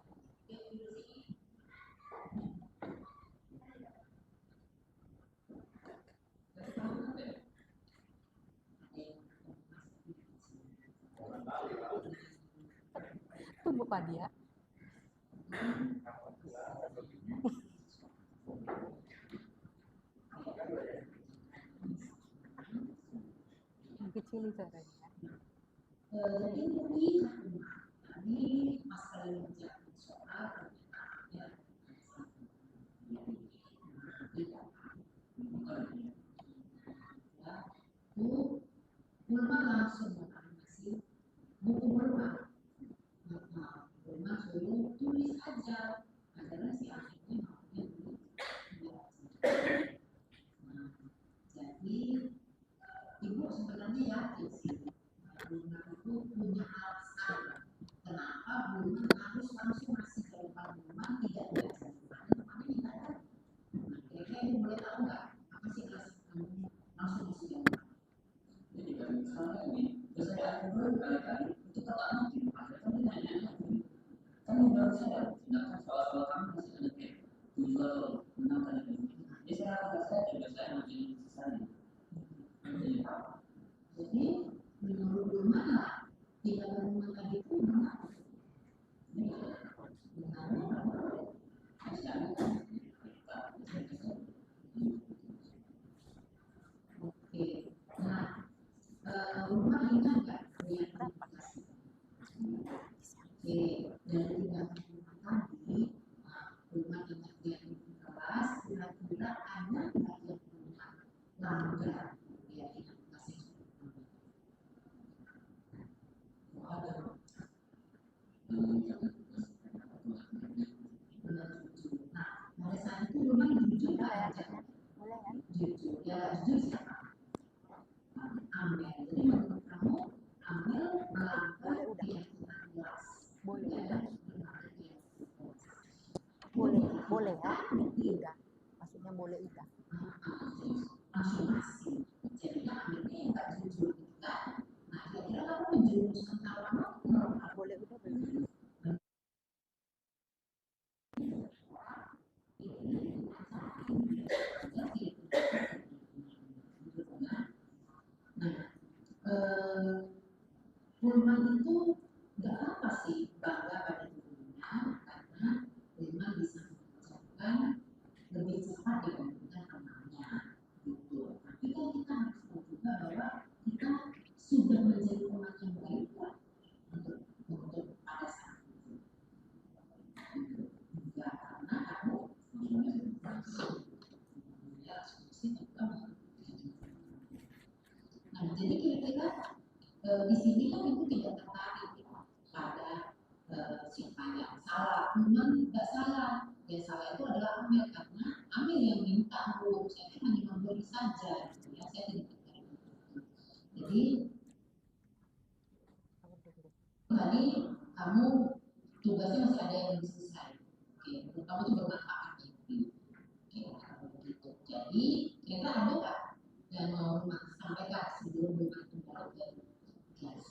Tunggu Pak dia. Kecil caranya. Jadi ini tadi Mas kalian menjawab soal Bu, Bulma langsung mengambil buku Bulma. Bulma suruh tulis aja, adalah si akhirnya maunya jadi Ibu sebenarnya yakin sih Bulma itu punya alasan kenapa Bulma harus langsung masih ke depan Bulma tidak diajar Bulma minta ya. Kira-kira Ibu boleh tahu nggak apa sih alasan kamu langsung masih ke depan? Jadi kalau misalnya ini, saya akan berkali-kali itu pertama mungkin ada kamu nanya kamu baru sadar sedangkan soal-soal kamu masih ada kayak 7 atau 6 kali jadi saya akan saya juga saya masih sisanya jadi apa? Jadi menurut Bulma tidak menemukan tadi itu benar oke nah Bulma ingat nggak lihat aplikasi dari 35 tadi Bulma ingat lihat jujur. Yang nggak jujur siapa? Amel. Jadi menurut kamu Amel melanggar keyakinan jelas. Boleh ya? Boleh ya? Tidak. Maksudnya boleh tidak. Masing-masing. Jadi Amelnya yang nggak jujur gitu kan? Nah, kira-kira kamu menjerumuskan kawanmu nggak boleh udah belum? Hulman itu nggak apa sih bangga pada dirinya karena Hulman bisa mengucapkan lebih cepat dibandingkan temannya gitu. Tapi kan kita harus tahu juga bahwa kita sudah menjadi teman yang baik kok untuk pada saat itu. Enggak karena kamu nah, jadi kira-kira di sini kan ibu tidak tertarik ya, pada siapa yang salah. Memang tidak salah. Yang salah itu adalah Amel karena Amel yang minta bu, saya kan hanya memberi saja, gitu ya. Saya tidak tertarik. Jadi tadi kamu tugasnya masih ada yang belum selesai. Oke, menurut kamu itu bermanfaat gitu. Oke, kalau begitu. Jadi kira-kira ada nggak yang mau sampaikan sebelum kembali ke kelas?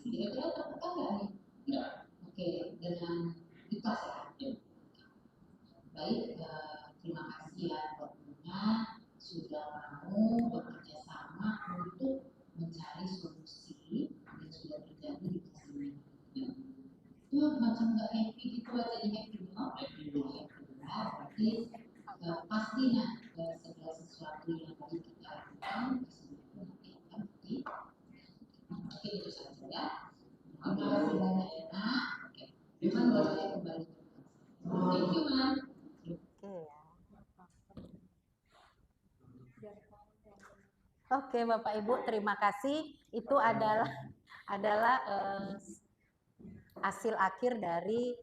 Kira-kira terbuka nggak nih? Oke, dengan ikhlas ya. Baik, terima kasih ya waktunya sudah mau bekerja sama untuk mencari solusi yang sudah terjadi di kelas ini. Itu macam nggak happy gitu aja, jadi happy no? Happy berarti pasti nah segala sesuatu yang tadi kita lakukan nanti akan di oke itu saja ya. Terima kasih banyak ya nak. Oke, Iman boleh kembali. Thank you man. Oke, Bapak Ibu, terima kasih. Itu adalah hasil akhir dari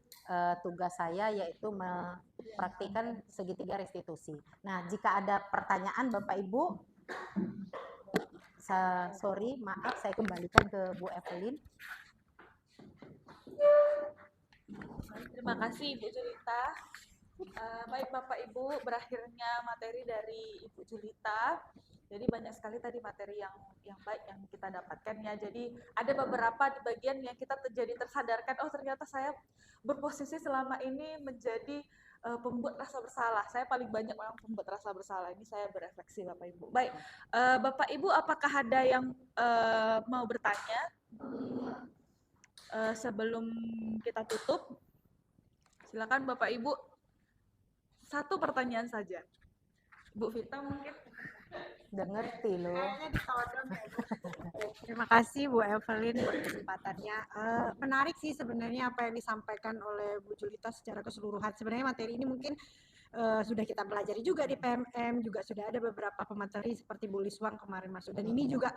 tugas saya, yaitu mempraktikkan segitiga restitusi. Nah, jika ada pertanyaan Bapak Ibu, maaf, saya kembalikan ke Bu Evelyn. Terima kasih Ibu Julita. Baik Bapak Ibu, berakhirnya materi dari Ibu Julita. Jadi banyak sekali tadi materi yang baik yang kita dapatkan ya. Jadi ada beberapa di bagian yang kita jadi tersadarkan, oh ternyata saya berposisi selama ini menjadi pembuat rasa bersalah. Saya paling banyak memang pembuat rasa bersalah. Ini saya berefleksi Bapak Ibu. Baik, Bapak Ibu apakah ada yang mau bertanya sebelum kita tutup? Silakan Bapak Ibu. Satu pertanyaan saja. Bu Vita mungkin. Udah ngerti loh. Terima kasih Bu Evelyn buat kesempatannya. Menarik sih sebenarnya apa yang disampaikan oleh Bu Julita secara keseluruhan. Sebenarnya materi ini mungkin sudah kita pelajari juga di PMM, juga sudah ada beberapa pemateri seperti Bu Liswang kemarin masuk. Dan ini juga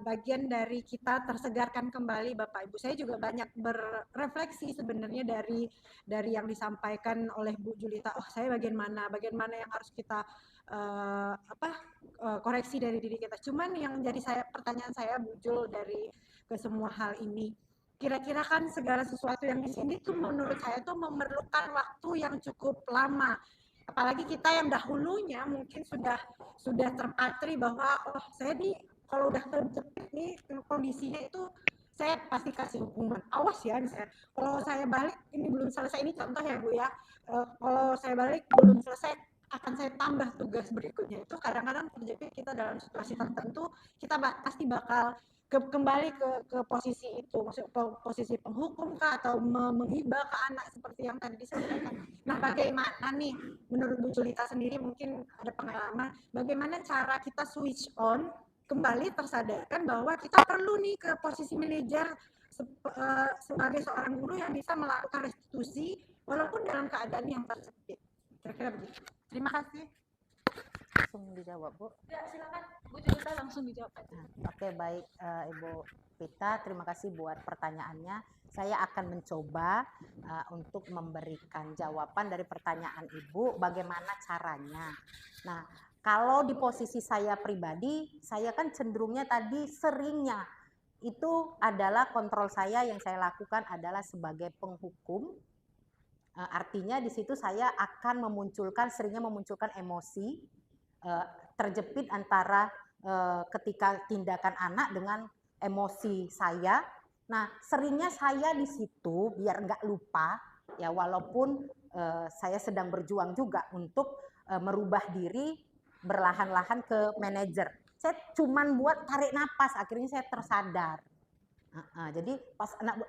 bagian dari kita tersegarkan kembali Bapak Ibu. Saya juga banyak berefleksi sebenarnya dari yang disampaikan oleh Bu Julita. Oh, saya bagian mana yang harus kita koreksi dari diri kita. Cuman yang jadi pertanyaan saya muncul dari ke semua hal ini. Kira-kira kan segala sesuatu yang di sini tuh menurut saya tuh memerlukan waktu yang cukup lama. Apalagi kita yang dahulunya mungkin sudah terpatri bahwa oh saya nih kalau udah terjepit nih kondisinya itu saya pasti kasih hukuman. Awas ya misalnya. Kalau saya balik ini belum selesai, ini contoh ya Bu ya. Kalau saya balik belum selesai akan saya tambah tugas berikutnya. Itu kadang-kadang terjadi kita dalam situasi tertentu kita pasti bakal kembali ke posisi itu, maksudnya posisi penghukum kah atau menghibah ke anak seperti yang tadi disampaikan. Nah, bagaimana nih menurut Bu Julita sendiri mungkin ada pengalaman bagaimana cara kita switch on kembali tersadarkan bahwa kita perlu nih ke posisi manajer sebagai seorang guru yang bisa melakukan restitusi walaupun dalam keadaan yang terjepit. Kira-kira begitu. Terima kasih. Langsung dijawab, Bu. Ya, silakan Bu Julita langsung dijawab aja. Oke, baik Ibu Pita, terima kasih buat pertanyaannya. Saya akan mencoba untuk memberikan jawaban dari pertanyaan Ibu, bagaimana caranya. Nah, kalau di posisi saya pribadi, saya kan cenderungnya tadi seringnya itu adalah kontrol saya yang saya lakukan adalah sebagai penghukum. Artinya di situ saya akan seringnya memunculkan emosi, terjepit antara ketika tindakan anak dengan emosi saya. Nah, seringnya saya di situ biar nggak lupa, ya walaupun saya sedang berjuang juga untuk merubah diri berlahan-lahan ke manajer. Saya cuman buat tarik napas, akhirnya saya tersadar. Jadi pas anak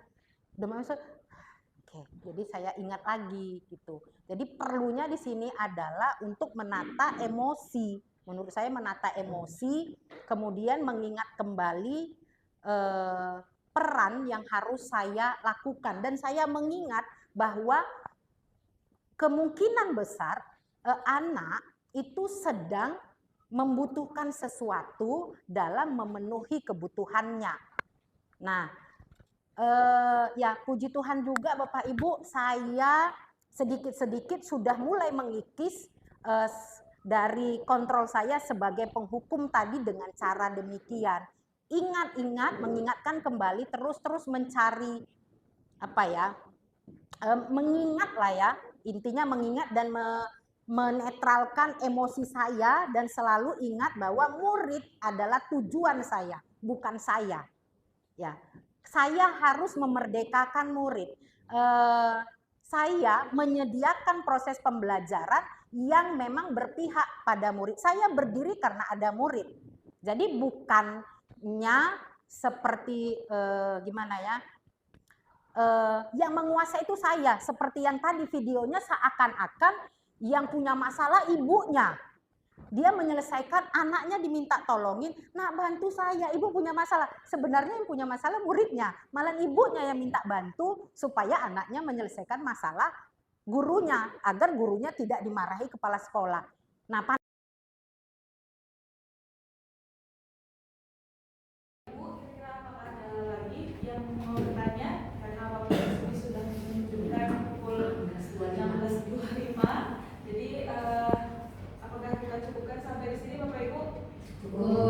oke, jadi saya ingat lagi gitu. Jadi perlunya di sini adalah untuk menata emosi. Menurut saya menata emosi, kemudian mengingat kembali peran yang harus saya lakukan. Dan saya mengingat bahwa kemungkinan besar anak itu sedang membutuhkan sesuatu dalam memenuhi kebutuhannya. Nah, ya puji Tuhan juga Bapak Ibu, saya sedikit-sedikit sudah mulai mengikis dari kontrol saya sebagai penghukum tadi dengan cara demikian. Mengingatkan kembali, terus mencari mengingat lah ya, intinya mengingat dan menetralkan emosi saya dan selalu ingat bahwa murid adalah tujuan saya, bukan saya. Ya, saya harus memerdekakan murid. Saya menyediakan proses pembelajaran yang memang berpihak pada murid. Saya berdiri karena ada murid. Jadi bukannya seperti yang menguasai itu saya. Seperti yang tadi videonya seakan-akan yang punya masalah ibunya. Dia menyelesaikan, anaknya diminta tolongin, nak bantu saya, ibu punya masalah. Sebenarnya yang punya masalah muridnya, malah ibunya yang minta bantu supaya anaknya menyelesaikan masalah gurunya, agar gurunya tidak dimarahi kepala sekolah. Nah, Ibu, kira-kira apakah ada lagi yang mau bertanya? Karena waktu ini sudah menunjukkan pukul 16.25. Jadi apakah kita cukupkan sampai di sini Bapak Ibu? Cukup.